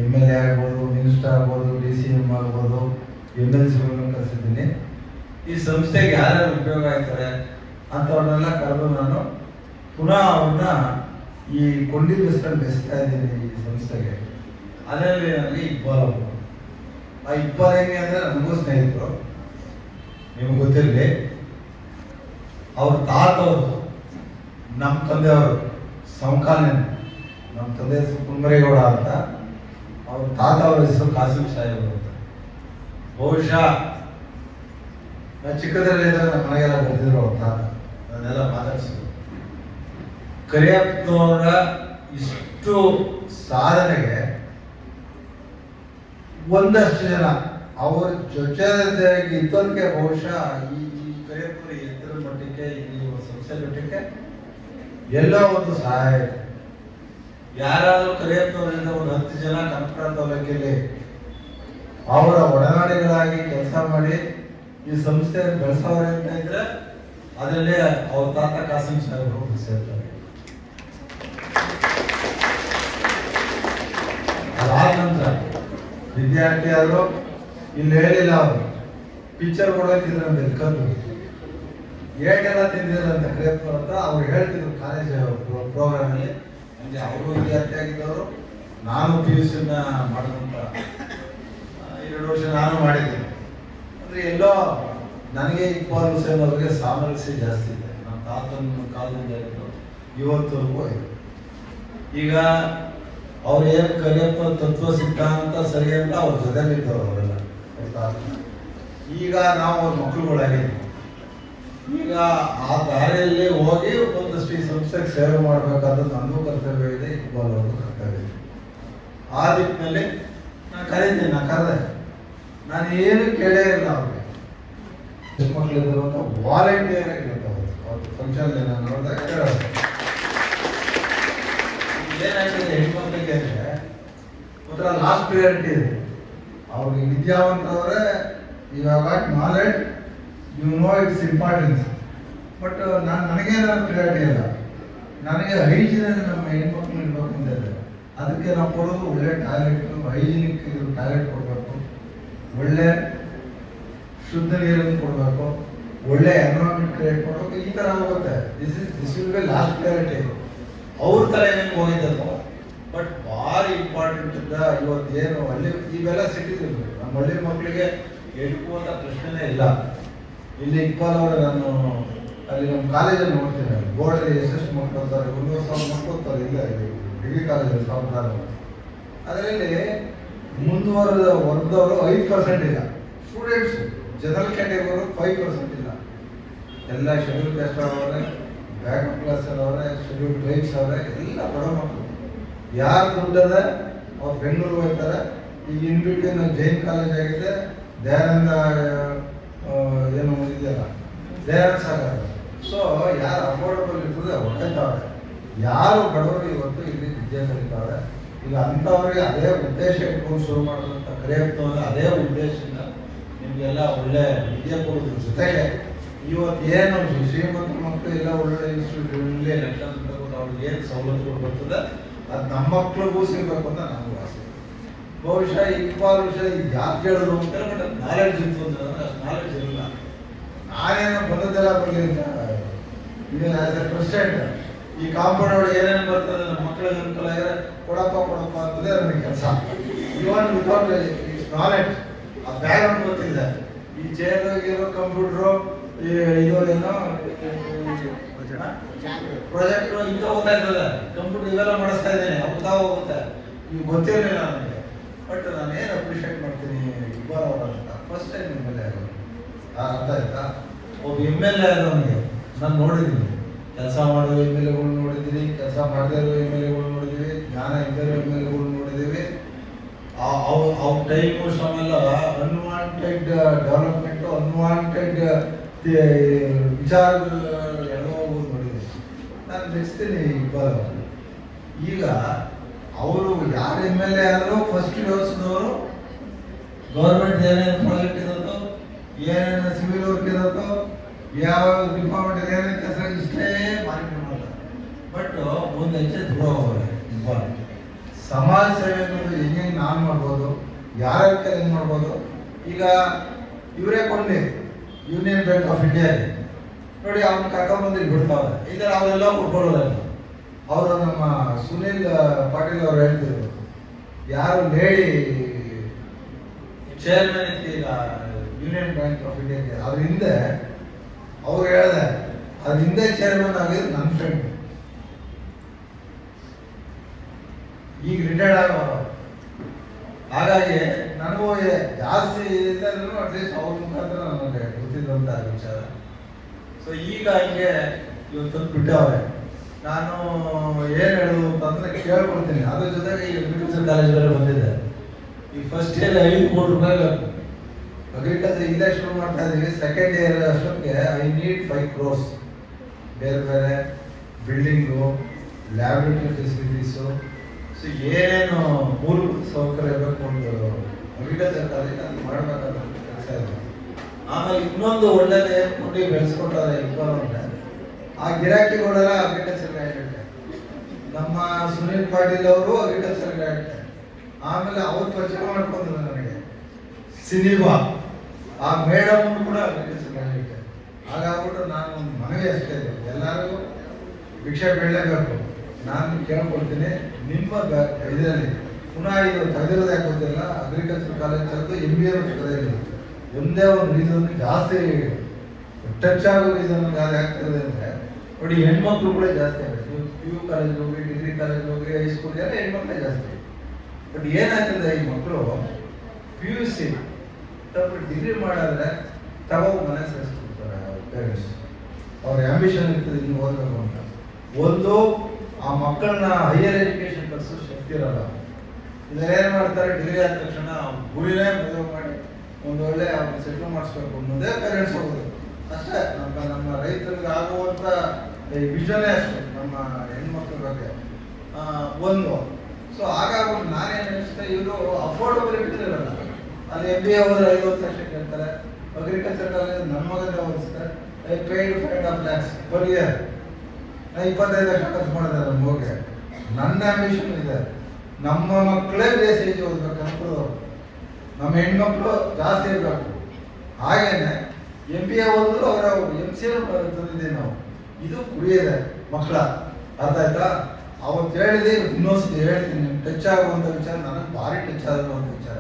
MLA ಆಗ್ಬೋದು, ಮಿನಿಸ್ಟರ್ ಆಗ್ಬೋದು, DCM ಆಗ್ಬೋದು, MLCಗಳನ್ನು ಕರೆಸಿದ್ದೀನಿ. ಈ ಸಂಸ್ಥೆಗೆ ಯಾರ್ಯಾರು ಉಪಯೋಗ ಆಗ್ತಾರೆ ಅಂಥವ್ರನ್ನೆಲ್ಲ ಕರೆದು ನಾನು ಪುನಃ ಅವ್ರನ್ನ ಈ ಕೊಂಡಿ ಬೆಸ್ಕೊಂಡು ಬೆಸ್ತಾ ಇದ್ದೀನಿ ಈ ಸಂಸ್ಥೆಗೆ. ಅದರಲ್ಲಿ ನನಗೆ ಇಕ್ಬಾಲ್ ಆ ಇಕ್ಬಾಲ್ ಹೆಂಗೆ ಅಂದರೆ ನನಗೂ ಸ್ನೇಹಿತರು, ನಿಮ್ಗೆ ಗೊತ್ತಿರಲಿ. ಅವ್ರ ತಾತವರು ನಮ್ಮ ತಂದೆಯವರು ಸಮಕಾಲೀನ, ನಮ್ಮ ತಂದೆ ಹೆಸರು ಕುಂಬರೇಗೌಡ ಅಂತ, ಅವ್ರ ತಾತ ಅವ್ರ ಹೆಸರು ಕಾಸಿಂ ಸಾಹೇಬ್ ಅಂತ. ಬಹುಶಃ ನಾನು ಚಿಕ್ಕದರಲ್ಲಿದ್ದಾಗ ನಮ್ಮ ಮನೆಗೆಲ್ಲ ಬರ್ತಿದ್ರು ಅವ್ರ ತಾತ, ಅದನ್ನೆಲ್ಲ ಮಾತಾಡ್ಸಿದ್ರು. ಕರಿಯಪ್ಪನವರ ಇಷ್ಟು ಸಾಧನೆಗೆ ಒಂದಷ್ಟು ಜನ ಅವ್ರ ಜೊತೆಯಾಗಿ ಇದ್ದೋದಕ್ಕೆ ಬಹುಶಃ ಈ ಕರಿಯಪ್ಪನ ಎತ್ತರ ಮಟ್ಟಕ್ಕೆ ಈ ಸಂಸ್ಥೆ ಮಟ್ಟಕ್ಕೆ ಎಲ್ಲೋ ಒಂದು ಸಹಾಯ. ಯಾರಾದರೂ ಕರಿಯಪ್ಪನವರಿಂದ ಒಂದು 10 ಜನ ಕನಕಪುರ ತಾಲೂಕಿನಲ್ಲಿ ಅವರ ಒಡನಾಡಿಗಳಾಗಿ ಕೆಲಸ ಮಾಡಿ ಈ ಸಂಸ್ಥೆಯನ್ನು ಬೆಳೆಸೋರೆ ಅಂತ ಇದ್ರೆ ಅದರಲ್ಲೇ ಅವ್ರ ತಾತ ಕಾಸಿಂ ಸಾಹೇಬರು ಸೇರ್ತಾರೆ. ಅದಾದ ನಂತರ ವಿದ್ಯಾರ್ಥಿ ಆದ್ರು ಇಲ್ಲಿ ಹೇಳಿಲ್ಲ, ಅವರು ಪಿಕ್ಚರ್ ಕೊಡೋತಿದ್ರಂತೆ ಕದ್ದು ಏಟೆಲ್ಲ ತಿಂದಿದ್ರಂತೆ ಕರಿಯಪ್ಪ ಅಂತ ಅವ್ರು ಹೇಳ್ತಿದ್ರು ಕಾಲೇಜ್ ಪ್ರೋಗ್ರಾಮಲ್ಲಿ. ಅಂದರೆ ಅವರು ವಿದ್ಯಾರ್ಥಿ ಆಗಿದ್ದವರು, ನಾನು PUC ಮಾಡಿದಂಥ 2 ವರ್ಷ ನಾನು ಮಾಡಿದ್ದೀನಿ. ಅಂದರೆ ಎಲ್ಲೋ ನನಗೆ ಇಕ್ಬಾಲ್ ಹುಸೇನ್ ಅವರಿಗೆ ಸಾಮರಸ್ಯ ಜಾಸ್ತಿ ಇದೆ. ನಮ್ಮ ತಾತನ ಕಾಲದಿಂದ ಇವತ್ತವರೆಗೂ ಇದೆ. ಈಗ ಅವ್ರು ಏನು ಕರಿಯಪ್ಪ ತತ್ವ ಸಿದ್ಧಾಂತ ಸರಿ ಅಂತ ಅವ್ರ ಜೊತೆಲಿದ್ದವ್ರು ಅವರೆಲ್ಲ. ಈಗ ನಾವು ಅವ್ರ ಮಕ್ಕಳುಗಳಾಗಿದ್ದೀವಿ. ಈಗ ಆ ದಾರಿಯಲ್ಲಿ ಹೋಗಿ ಒಂದಷ್ಟು ಈ ಸಂಸ್ಥೆಗೆ ಸೇವೆ ಮಾಡಬೇಕಾದ ನನ್ನೂ ಕರ್ತವ್ಯ ಇದೆ, ಇಕ್ಬಾಲ್ ಅವ್ರದ್ದು ಕರ್ತವ್ಯ ಇದೆ. ಆ ದಿಕ್ಕಿನಲ್ಲಿ ನಾನು ಕರೀತೀನಿ, ನಾನು ಕರೆದೆ, ನಾನು ಏನು ಕೇಳೇ ಇಲ್ಲ ಅವ್ರಿಗೆ. ಚಿಕ್ಕ ಮಕ್ಕಳಿದ್ರು ಅಂತ ವಾಲಂಟಿಯರ್ ಆಗಿರ್ತಾವೆ ಅವ್ರ ಫಂಕ್ಷನ್ ನಾನು ನೋಡಿದಾಗ ಕೇಳೋದು. ಏನಾಗ್ತದೆ ಹೆಣ್ಮಕ್ಳಿಗೆ ಅಂದರೆ ಒಂಥರ ಲಾಸ್ಟ್ ಪ್ರಿಯಾರಿಟಿ ಇದೆ ಅವ್ರಿಗೆ. ವಿದ್ಯಾವಂತರವರೇ ಇವಾಗ knowledge, you know its importance. But ನನಗೇನಾದ್ರು ಪ್ರಿಯಾರಿಟಿ ಇಲ್ಲ. ನನಗೆ ಹೈಜಿನಲ್ಲಿ ನಮ್ಮ ಹೆಣ್ಮಕ್ಳು ಇರ್ಬೇಕು ಅಂತ ಇದೆ. ಅದಕ್ಕೆ ನಾವು ಕೊಡೋದು ಒಳ್ಳೆ ಟಾಯ್ಲೆಟು, ಹೈಜಿನಿಕ್ ಟಾಯ್ಲೆಟ್ ಕೊಡಬೇಕು, ಒಳ್ಳೆ ಶುದ್ಧ ನೀರನ್ನು ಕೊಡಬೇಕು, ಒಳ್ಳೆ ಎನ್ವಿರಾನ್ಮೆಂಟ್ ಕ್ರಿಯೇಟ್ ಮಾಡಬೇಕು. ಈ ಥರ ಹೋಗುತ್ತೆ. This will be last priority. ಅವ್ರ ತಲೆ ಹೆಂಗೆ ಹೋಗಿದ್ದಲ್ಲ. ಬಟ್ ಭಾರಿ ಇಂಪಾರ್ಟೆಂಟ್ ಇದ್ದ ಇವತ್ತೇನು ಹಳ್ಳಿ ಇವೆಲ್ಲ ಸಿಟಿಗಳು ನಮ್ಮ ಹಳ್ಳಿ ಮಕ್ಕಳಿಗೆ ಎಡ್ಕುವಂಥ ಪ್ರಶ್ನೆನೇ ಇಲ್ಲ. ಇಲ್ಲಿ ಇಕ್ಬಾಲ್ ಅವರ ನಾನು ಅಲ್ಲಿ ನಮ್ಮ ಕಾಲೇಜಲ್ಲಿ ನೋಡ್ತೀನಿ, ಬೋರ್ಡಲ್ಲಿ ಎಷ್ಟೆಷ್ಟು ಮಕ್ಕಳು ಓದ್ತಾರೆ, 1,000 ಮಕ್ಕಳು ಓದ್ತಾರೆ. ಇಲ್ಲ ಡಿಗ್ರಿ ಕಾಲೇಜಲ್ಲಿ 1000. ಅದರಲ್ಲಿ ಮುಂದುವರೆದ ವರ್ಗದವರು 5% ಇಲ್ಲ. ಸ್ಟೂಡೆಂಟ್ಸು ಜನರಲ್ ಕ್ಯಾಟಗರಿ 5% ಇಲ್ಲ. ಎಲ್ಲ ಶೆಡ್ಯೂಲ್ ಕ್ಯಾಸ್ಟ್ ಅವರೇ, ಬ್ಯಾಕ್ ಕ್ಲಾಸ್ ಅವರೇ, ಶೆಡ್ಯೂಲ್ ಟ್ರೈಬ್ಸ್ ಅವರೇ, ಎಲ್ಲ ಬಡ ಮಕ್ಕಳು. ಯಾರು ದುಡ್ಡದ ಅವ್ರು ಬೆಂಗಳೂರು ಹೋಗ್ತಾರೆ. ಈಗ ಇನ್ಬಿಟ್ವೀನ್ ಜೈನ್ ಕಾಲೇಜ್ ಆಗಿದೆ, ದಯಾನಂದ ಏನು ಇದೆಯಲ್ಲ ದಯಾನಂದ ಸಾಗರ್. ಸೊ ಯಾರು ಅಫೋರ್ಡಬಲ್ ಇರ್ತದೆ ಹೊರತಾವ್ರೆ, ಯಾರು ಬಡವರು ಇವತ್ತು ಇಲ್ಲಿ ವಿದ್ಯೆ ಕಲಿತಾವ್ರೆ. ಈಗ ಅಂಥವ್ರಿಗೆ ಅದೇ ಉದ್ದೇಶ ಇಟ್ಕೊಂಡು ಶುರು ಮಾಡೋದಂತ ಕರಿಯಪ್ಪನವ್ರೆ ಅದೇ ಉದ್ದೇಶದಿಂದ ನಿಮಗೆಲ್ಲ ಒಳ್ಳೆ ವಿದ್ಯೆ ಕೊಡೋದ್ರ ಜೊತೆಗೆ ಇವತ್ತು ಏನು ಶ್ರೀಮಂತ ಮಕ್ಕಳು ಎಲ್ಲ ಒಳ್ಳೆ ಇನ್ಸ್ಟಿಟ್ಯೂಟ್ ಲಕ್ಷಾಂತರ ಅವ್ರಿಗೆ ಏನು ಸವಲತ್ತುಗಳು ಬರ್ತದೆ ಅದು ನಮ್ಮ ಮಕ್ಳಿಗೂ ಸಿಗಬೇಕು ಅಂತ ನನಗೂ ಆಸೆ. ಬಹುಶಃ ಇಕ್ಬಾಲ್ ವಿಷಯ ಈಗ ಯಾಕೆ ಕೇಳಿದ್ರು ಅಂತಾರೆ, ಬಟ್ ನಾಲೆಡ್ಜ್ ಇತ್ತು ಅಂತಂದ್ರೆ ಅಷ್ಟು ನಾಲೆಡ್ಜ್ ಇರಲಿಲ್ಲ. ನಾನೇನೋ ಬಂದದ್ದೆಲ್ಲ ಬರಲಿಲ್ಲ. ಈಗ ಆಸ್ ಎ ಪ್ರೆಸಿಡೆಂಟ್ ಈ ಕಾಂಪೌಂಡ್ ಒಳಗೆ ಏನೇನು ಬರ್ತದೆ ನಮ್ಮ ಮಕ್ಕಳಿಗೆ ಅನುಕೂಲ ಆಗಿದ್ರೆ ಕೊಡಪ್ಪ ಅಂತಂದ್ರೆ ನನಗೆ ಕೆಲಸ. ಇವನ್ ವಿತೌಟ್ ನಾಲೆಡ್ಜ್ ಆ ಬ್ಯಾಕ್ಗ್ರೌಂಡ್ ಗೊತ್ತಿದೆ. ಈ ಚೇರ್ ಇರೋ ಕಂಪ್ಯೂಟ್ರು ಇದು ಏನೋ ಪ್ರಾಜೆಕ್ಟ್ ಇಂಥ ಹೋಗ್ತಾ ಇರ್ತದೆ, ಕಂಪ್ಯೂಟರ್ ಇವೆಲ್ಲ ಮಾಡಿಸ್ತಾ ಇದ್ದೇನೆ, ಹೋಗ್ತಾ ಹೋಗುತ್ತೆ. ಈಗ ಗೊತ್ತಿರಲಿಲ್ಲ ನನಗೆ. ಬಟ್ ನಾನು ಏನು ಅಪ್ರಿಷಿಯೇಟ್ ಮಾಡ್ತೀನಿ ಇಕ್ಬಾಲ್ ಅವರ ಅಂತ. ಫಸ್ಟ್ ಟೈಮ್ MLA ಆಗೋದು ಅರ್ಥ ಆಯ್ತಾ. ಒಬ್ಬ MLA ಆದವನಿಗೆ ನಾನು ನೋಡಿದ್ದೀನಿ, ಕೆಲಸ ಮಾಡೋ MLAಗಳು ನೋಡಿದ್ದೀನಿ, ಕೆಲಸ ಮಾಡದೇ ಇರೋ MLAಗಳು ನೋಡಿದ್ದೀವಿ, ಜ್ಞಾನ ಇದ್ದಿರೋ MLAಗಳು ನೋಡಿದ್ದೀವಿ. ಅವ್ರ ಟೈಮು ಶ್ರಮೆಲ್ಲ ಅನ್ವಾಂಟೆಡ್ ಡೆವಲಪ್ಮೆಂಟು, ಅನ್ವಾಂಟೆಡ್ ವಿಚಾರಗಳು ಎಡವೋಗೋದು ನೋಡಿದ್ದೀನಿ. ನಾನು ಮೆಚ್ತೀನಿ ಇಕ್ಬಾಲ್ ಅವರು. ಈಗ ಅವರು ಯಾರು MLA ಆದರೂ ಫಸ್ಟ್ ಯೋಚಿಸಿದವರು ಗೌರ್ಮೆಂಟ್ ಏನೇನು ಪ್ರಾಜೆಕ್ಟ್ ಇರೋದು, ಏನೇನು ಸಿವಿಲ್ ವರ್ಕ್ ಇರೋದು, ಯಾವ ಡಿಪಾರ್ಟ್ಮೆಂಟ್ ಏನೇನು ಕೆಲಸ ಇಷ್ಟೇ ಮಾನಿಟರ್ ಮಾಡ್ತಾರೆ. ಬಟ್ ಒಂದು ಹೆಜ್ಜೆ ದೂರ ಹೋಗೋದು ಇಂಪಾರ್ಟೆಂಟ್. ಸಮಾಜ ಸೇವೆ ಅನ್ನೋದು ಹೆಂಗೆ ನಾನು ಮಾಡ್ಬೋದು, ಯಾರ್ಯಾರ ಕೈ ಹೆಂಗೆ ಮಾಡ್ಬೋದು. ಈಗ ಇವರೇ ಕೊಂಡೆ ಯೂನಿಯನ್ ಬ್ಯಾಂಕ್ ಆಫ್ ಇಂಡಿಯಾ ನೋಡಿ, ಅವ್ನ ಕರ್ಕೊಂಡ್ಬಂದು ಇಲ್ಲಿ ಬಿಡ್ತಾವ್ರೆ. ಇದರ ಅವರೆಲ್ಲ ಕೊಟ್ಕೊಳ್ಳೋಲ್ಲ. ಅವರು ನಮ್ಮ ಸುನಿಲ್ ಪಾಟೀಲ್ ಅವರು ಹೇಳ್ತಿದ್ರು, ಯಾರು ಲೇಡಿ ಚೇರ್ಮನ್ ಇತ್ತು ಈಗ ಯೂನಿಯನ್ ಬ್ಯಾಂಕ್ ಆಫ್ ಇಂಡಿಯಾಗೆ, ಅದ್ರ ಹಿಂದೆ ಅವ್ರು ಹೇಳಿದೆ, ಅದ್ರ ಹಿಂದೆ ಚೇರ್ಮನ್ ಆಗಿದ್ದು ನನ್ನ ಫ್ರೆಂಡ್, ಈಗ ರಿಟೈರ್ಡ್ ಆಗೋರು. ಹಾಗಾಗಿ ನನಗೂ ಜಾಸ್ತಿ ಇಲ್ಲದ್ರೂ ಅಟ್ಲೀಸ್ಟ್ ಅವ್ರ ಮುಖಾಂತರ ನನಗೆ ಗೊತ್ತಿದ್ದಂಥ ವಿಚಾರ. ಸೊ ಈಗ ಹಿಂಗೆ ಇವತ್ತು ಬಿಟ್ಟವ್ರೆ. ನಾನು ಏನು ಹೇಳೋದು ಅಂತಂದ್ರೆ ಕೇಳ್ಕೊಳ್ತೀನಿ. ಅದ್ರ ಜೊತೆಗೆ ಈ ಅಗ್ರಿಕಲ್ಚರ್ ಕಾಲೇಜ್ಗಳಲ್ಲಿ ಬಂದಿದೆ. ಈ ಫಸ್ಟ್ ಇಯರ್ 5 ಕೋಟಿ ರೂಪಾಯಿ ಅಗ್ರಿಕಲ್ಚರ್ ಇಲ್ಲೇ ಶುರು ಮಾಡ್ತಾ ಇದ್ದೀವಿ. ಸೆಕೆಂಡ್ ಇಯರ್ ಅಷ್ಟೊತ್ತಿಗೆ ಐ ನೀಡ್ 5 crores. ಬೇರೆ ಬೇರೆ ಬಿಲ್ಡಿಂಗು, ಲ್ಯಾಬ್ರೇಟರಿ ಫೆಸಿಲಿಟೀಸು, ಸೊ ಏನೇನು ಮೂಲಭೂತ ಸೌಕರ್ಯ ಬೇಕು ಒಂದು ಅಗ್ರಿಕಲ್ಚರ್ ಕಾಲೇಜ್ ಅದು ಮಾಡಬೇಕಾದ ಕೆಲಸ ಇದೆ. ಆಮೇಲೆ ಇನ್ನೊಂದು ಒಳ್ಳೆದೇ ಕೊಟ್ಟು ಬೆಳೆಸ್ಕೊಟ್ಟಾರೆ ಇಬ್ಬರು. ಆ ಗಿರಾಕಿಗಳೆಲ್ಲ ಅಗ್ರಿಕಲ್ಚರ್ ಗ್ರಾಡ್ಯುಯೇಟ್. ನಮ್ಮ ಸುನೀಲ್ ಪಾಟೀಲ್ ಅವರು ಅಗ್ರಿಕಲ್ಚರ್ ಗ್ರಾಡ್ಯುಯೇಟ್. ಆಮೇಲೆ ಅವ್ರು ಪರಿಚಯ ಮಾಡ್ಕೊಂಡ್ರು ನನಗೆ ಸಿನಿಮಾ ಆ ಮೇಡಮ್ ಕೂಡ ಅಗ್ರಿಕಲ್ಚರ್ ಗ್ರಾಡ್ಯುಯೇಟ್. ಹಾಗಾಗ್ಬಿಟ್ಟು ನಾನು ಒಂದು ಮನವಿ ಅಷ್ಟೇ ಇದೆ, ಎಲ್ಲರಿಗೂ ಭಿಕ್ಷೆ ಬೆಳಲೇಬೇಕು. ನಾನು ಕೇಳ್ಕೊಳ್ತೀನಿ, ನಿಮ್ಮ ಇದರಲ್ಲಿ ಪುನಃ ಇದು ತೆಗೆದಿರೋದು ಯಾಕೆ ಗೊತ್ತಿಲ್ಲ, ಅಗ್ರಿಕಲ್ಚರ್ ಕಾಲೇಜ್ ತೆಗೆದು MBA ತೆಗೆದಿಲ್ಲ. ಒಂದೇ ಒಂದು ರೀಸನ್ ಜಾಸ್ತಿ ಟಚ್ ಆಗೋ ರೀಸನ್ ಆಗ್ತದೆ ಅಂದರೆ ನೋಡಿ, ಹೆಣ್ಮಕ್ಳು ಕೂಡ ಜಾಸ್ತಿ ಆಗುತ್ತೆ. PU ಕಾಲೇಜ್ ಹೋಗಿ, ಡಿಗ್ರಿ ಕಾಲೇಜ್ ಹೋಗಿ, ಹೈಸ್ಕೂಲ್ ಎಲ್ಲ ಹೆಣ್ಮಕ್ಳೇ ಜಾಸ್ತಿ. ಬಟ್ ಏನಾಗ್ತದೆ, ಈ ಮಕ್ಕಳು PUC ತಪ್ಪು ಡಿಗ್ರಿ ಮಾಡಿದ್ರೆ ತಗೋ ಮನೆ ಸೇರಿಸ್ಕೊಡ್ತಾರೆ ಪೇರೆಂಟ್ಸ್. ಅವ್ರ ಆಂಬಿಷನ್ ಇರ್ತದೆ ಇನ್ನು ಓದಬೇಕು ಅಂತ. ಒಂದು ಆ ಮಕ್ಕಳನ್ನ ಹೈಯರ್ ಎಜುಕೇಶನ್ ಕಲಿಸೋ ಶಕ್ತಿ ಇರಲ್ಲ. ಇದನ್ನೇನು ಮಾಡ್ತಾರೆ, ಡಿಗ್ರಿ ಆದ ತಕ್ಷಣ ಗುರಿನೇ ಮದುವೆ ಮಾಡಿ ಒಂದೊಳ್ಳೆ ಅವ್ರನ್ನ ಸೆಟ್ಲ್ ಮಾಡಿಸ್ಬೇಕು ಅನ್ನೋದೇ ಪೇರೆಂಟ್ಸ್ ಹೋಗೋದು ಅಷ್ಟೇ. ನಮ್ಮ ರೈತರಿಗೆ ಆಗುವಂಥ ವಿಷನೇ ಅಷ್ಟೇ ನಮ್ಮ ಹೆಣ್ಮಕ್ಳ ಬಗ್ಗೆ ಒಂದು. ಸೊ ಹಾಗಾಗ್ಬಿಟ್ಟು ನಾನೇನು ಅನಿಸುತ್ತೆ, ಇವರು ಅಫೋರ್ಡಬಿಲಿಟಿ ಇರಲ್ಲ. ಅಲ್ಲಿ MBA ಹೋದ್ರೆ 50 ಲಕ್ಷ ಕೇಳ್ತಾರೆ. ಅಗ್ರಿಕಲ್ಚರ್ ಕಾಲೇಜ್ ನಮ್ಮ ಮಗನೇ ಓದಿಸ್ತಾರೆ, I paid 5.5 lakhs per year. ನಾ 25 ಲಕ್ಷ ಖರ್ಚು ಮಾಡಿದೆ ನಮ್ಮ ಮಗುಗೆ. ನನ್ನ ಆಂಬಿಷನ್ ಇದೆ, ನಮ್ಮ ಮಕ್ಕಳೇ ಬೇಸಿಗೆ ಓದ್ಬೇಕು ಅನ್ಕೊಳ್ಳೋದು. ನಮ್ಮ ಹೆಣ್ಮಕ್ಳು ಜಾಸ್ತಿ ಇರಬೇಕು. ಹಾಗೇನೆ MBA ಓದಿದ್ರು ಅವರ MCA ತಂದಿದ್ದೀವಿ ನಾವು. ಇದು ಕುಡಿಯಿದೆ ಮಕ್ಕಳ, ಅರ್ಥ ಆಯ್ತಾ? ಅವತ್ತು ಹೇಳಿದೆ, ಇನ್ನೊಂದ್ಸತಿ ಹೇಳ್ತೀನಿ. ಟಚ್ ಆಗುವಂಥ ವಿಚಾರ ನನಗೆ ಭಾರಿ ಟಚ್ ಆಗುವಂಥ ವಿಚಾರ.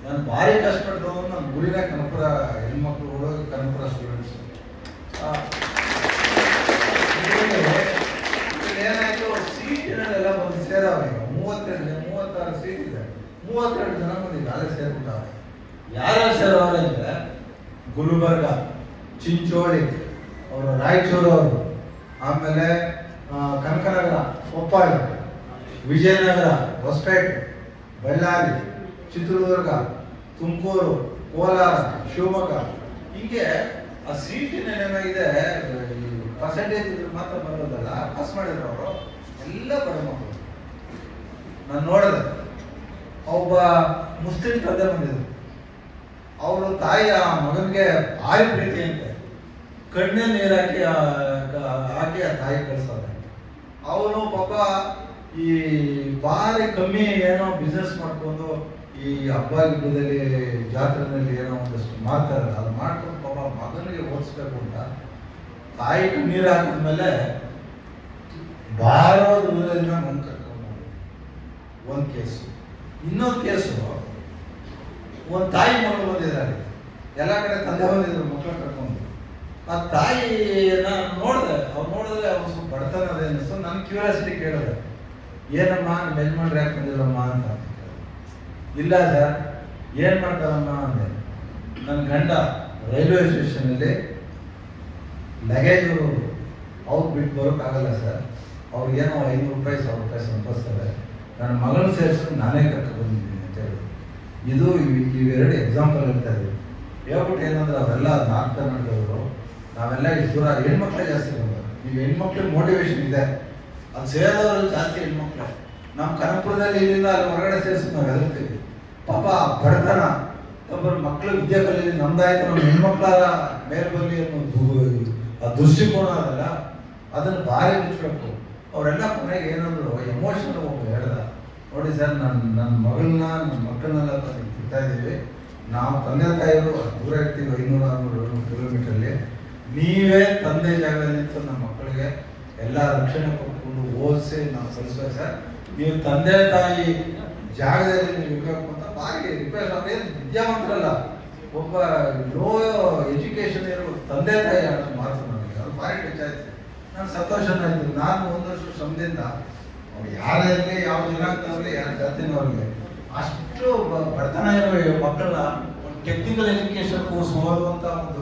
ನಾನು ಭಾರಿ ಕಷ್ಟಪಟ್ಟು ನನ್ನ ಗುರಿನ ಕನಕಪುರ ಹೆಣ್ಮಕ್ಳು, ಕನಕಪುರ ಸ್ಟೂಡೆಂಟ್ಸ್. ಏನಾಯ್ತು, ಸೀಟಿನಲ್ಲೆಲ್ಲ ಬಂದು ಸೇರವ್ರೆ. 36 ಸೀಟ್ ಇದೆ, 32 ಜನ ಬಂದಿಲ್ಲ, ಅಲ್ಲೇ ಸೇರ್ಬಿಟ್ಟವ್ರೆ. ಯಾರ್ಯಾರು ಸೇರವ್ರೆ ಅಂದ್ರೆ ಗುಲ್ಬರ್ಗ, ಚಿಂಚೋಳಿ ಅವರು, ರಾಯಚೂರು ಅವರು, ಆಮೇಲೆ ಕನಕನಗರ, ಕೊಪ್ಪಳ, ವಿಜಯನಗರ, ಹೊಸಪೇಟೆ, ಬಳ್ಳಾರಿ, ಚಿತ್ರದುರ್ಗ, ತುಮಕೂರು, ಕೋಲಾರ, ಶಿವಮೊಗ್ಗ. ಹೀಗೆ ಆ ಸೀಟಿನ ಏನಾಗಿದೆ, ಪರ್ಸೆಂಟೇಜ್ ಮಾತ್ರ ಬರೋದಲ್ಲ, ಪಾಸ್ ಮಾಡಿದ್ರು ಅವರು ಎಲ್ಲ ಬಡ ಮಕ್ಕಳು. ನಾನು ನೋಡಿದೆ, ಒಬ್ಬ ಮುಸ್ಲಿಂ ತಂದೆ ಬಂದಿದ್ರು. ಅವರು ತಾಯಿ ಆ ಮಗನಿಗೆ ಭಾರಿ ಪ್ರೀತಿ ಅಂತೆ, ಕಣ್ಣೇ ನೀರು ಹಾಕಿ ಆ ತಾಯಿ ಕಳಿಸ್ತಾರೆ. ಅವನು ಪಾಪ ಈ ಭಾರಿ ಕಮ್ಮಿ ಏನೋ ಬಿಸ್ನೆಸ್ ಮಾಡ್ಕೊಂಡು ಈ ಹಬ್ಬ ಗಿಬ್ಬದಲ್ಲಿ ಜಾತ್ರೆನಲ್ಲಿ ಏನೋ ಒಂದಷ್ಟು ಮಾಡ್ತಾರಲ್ಲ, ಅದು ಮಾಡ್ಕೊಂಡು ಪಾಪ ಮಗನಿಗೆ ಓದಿಸ್ಬೇಕು ಅಂತ ತಾಯಿ ನೀರು ಹಾಕಿದ್ಮೇಲೆ ಭಾಳ ದೂರದಿಂದ ಮನ್ ಕರ್ಕೊಂಡು ಒಂದು ಕೇಸು. ಇನ್ನೊಂದು ಕೇಸು, ಒಂದು ತಾಯಿ ಮಗಳು ಬಂದಿದ್ದಾರೆ, ಎಲ್ಲ ಕಡೆ ತಂದೆ ಬಂದಿದ್ರು ಮಕ್ಕಳು ಕರ್ಕೊಂಡು. ಆ ತಾಯಿನ ನೋಡಿದೆ, ಅವ್ರು ನೋಡಿದ್ರೆ ಅವ್ರು ಸ್ವಲ್ಪ ಬಡತನ ಅದೇ ಅನ್ನಿಸ್ತು. ನನ್ನ ಕ್ಯೂರಿಯಾಸಿಟಿ ಕೇಳಿದೆ, ಏನಮ್ಮ ನಿಮ್ಮ ಯಜಮಾನ್ರು ಯಾಕೆ ಬಂದಿಲ್ಲಮ್ಮ ಅಂತ. ಇಲ್ಲ ಸರ್, ಏನು ಮಾಡ್ತಾರಮ್ಮ ಅಂದೆ. ನನ್ನ ಗಂಡ ರೈಲ್ವೆ ಸ್ಟೇಷನಲ್ಲಿ ಲಗೇಜ್ ಅವ್ರು ಬಿಟ್ಟು ಬರೋಕ್ಕಾಗಲ್ಲ ಸರ್, ಅವ್ರಿಗೇನೋ 500 ರೂಪಾಯಿ 1000 ರೂಪಾಯಿ ಸಂಪಾದಿಸ್ತಾರೆ, ನನ್ನ ಮಗಳನ್ನ ಸೇರಿಸ್ಕೊಂಡು ನಾನೇ ಕರ್ಕೊಂಡು ಬಂದಿದ್ದೀನಿ ಅಂತ ಹೇಳಿ. ಇದು ಇವೆರಡು ಎಕ್ಸಾಂಪಲ್ ಹೇಳ್ತಾ ಇದ್ದೀವಿ. ಹೇಳ್ಬಿಟ್ಟು ಏನಂದ್ರೆ ಅವೆಲ್ಲ ನಾರ್ತ್ ಕರ್ನಾಟಕದವರು, ನಾವೆಲ್ಲ ಇಷ್ಟು ದೂರ ಹೆಣ್ಮಕ್ಳೇ ಜಾಸ್ತಿ ಬಂದರು. ಈಗ ಹೆಣ್ಮಕ್ಳಿಗೆ ಮೋಟಿವೇಶನ್ ಇದೆ, ಅದು ಸೇರಿದವರು ಜಾಸ್ತಿ ಹೆಣ್ಮಕ್ಳು. ನಮ್ಮ ಕನಕಪುರದಲ್ಲಿ ಇಲ್ಲಿಂದ ಅಲ್ಲಿ ಹೊರಗಡೆ ಸೇರಿಸಿ ನಾವು ಹೆದರ್ತೀವಿ. ಪಾಪ ಬಡತನ, ಒಬ್ಬರು ಮಕ್ಕಳು ವಿದ್ಯೆ ಕಲೀಲಿ, ನಮ್ದಾಯ್ತು ನಮ್ಮ ಹೆಣ್ಮಕ್ಳ ಮೇಲೆ ಬರಲಿ ಅನ್ನೋ ಆ ದೃಷ್ಟಿಕೋನ ಅದಲ್ಲ, ಅದನ್ನು ಭಾರಿ ಮುಚ್ಚಬೇಕು. ಅವರೆಲ್ಲ ಕೊನೆಗೆ ಏನಂದ್ರು, ಎಮೋಷನಲ್ ಒಬ್ಬ ಹೇಳ್ದ, ನೋಡಿ ಸರ್, ನನ್ನ ಮಕ್ಕಳನ್ನೆಲ್ಲ ಬಿಡ್ತಾ ಇದ್ದೀವಿ, ನಾವು ತಂದೆ ತಾಯಿಗಳು ದೂರ ಇರ್ತೀವಿ 500-600 ಕಿಲೋಮೀಟರ್ಲಿ, ನೀವೇ ತಂದೆ ಜಾಗದಲ್ಲಿ ನಿಂತು ನಮ್ಮ ಮಕ್ಕಳಿಗೆ ಎಲ್ಲ ರಕ್ಷಣೆ ಕೊಟ್ಕೊಂಡು ಓದಿಸಿ ನಾವು ಕಲಿಸ್ಬೇಕು ಸರ್, ನೀವು ತಂದೆ ತಾಯಿ ಜಾಗದಲ್ಲಿ ನೀವು ಇರಬೇಕು ಅಂತ ಭಾರಿ ರಿಕ್ವೆಸ್ಟ್. ಅವ್ರೇನು ವಿದ್ಯಾವಂತರಲ್ಲ, ಒಬ್ಬ ಲೋ ಎಜುಕೇಶನ್ ಇರೋ ತಂದೆ ತಾಯಿ ಅನ್ನೋ ಮಾತು ನನಗೆ ಅದು ಭಾರಿ ಟಚ್ ಆಯ್ತು. ನಾನು ಸಂತೋಷ ಆಯ್ತು. ನಾನು 1 ವರ್ಷ ಶ್ರಮದಿಂದ ಅವ್ರು ಯಾರೇ ಇರಲಿ, ಯಾವ ಜನಾಂಗದವ್ರಿಗೆ, ಯಾರ ಜಾತಿನವ್ರಿಗೆ, ಅಷ್ಟು ಬಡತನ ಇರೋ ಮಕ್ಕಳನ್ನ ಒಂದು ಟೆಕ್ನಿಕಲ್ ಎಜುಕೇಶನ್ ಕೋರ್ಸ್ ಓದುವಂತ ಒಂದು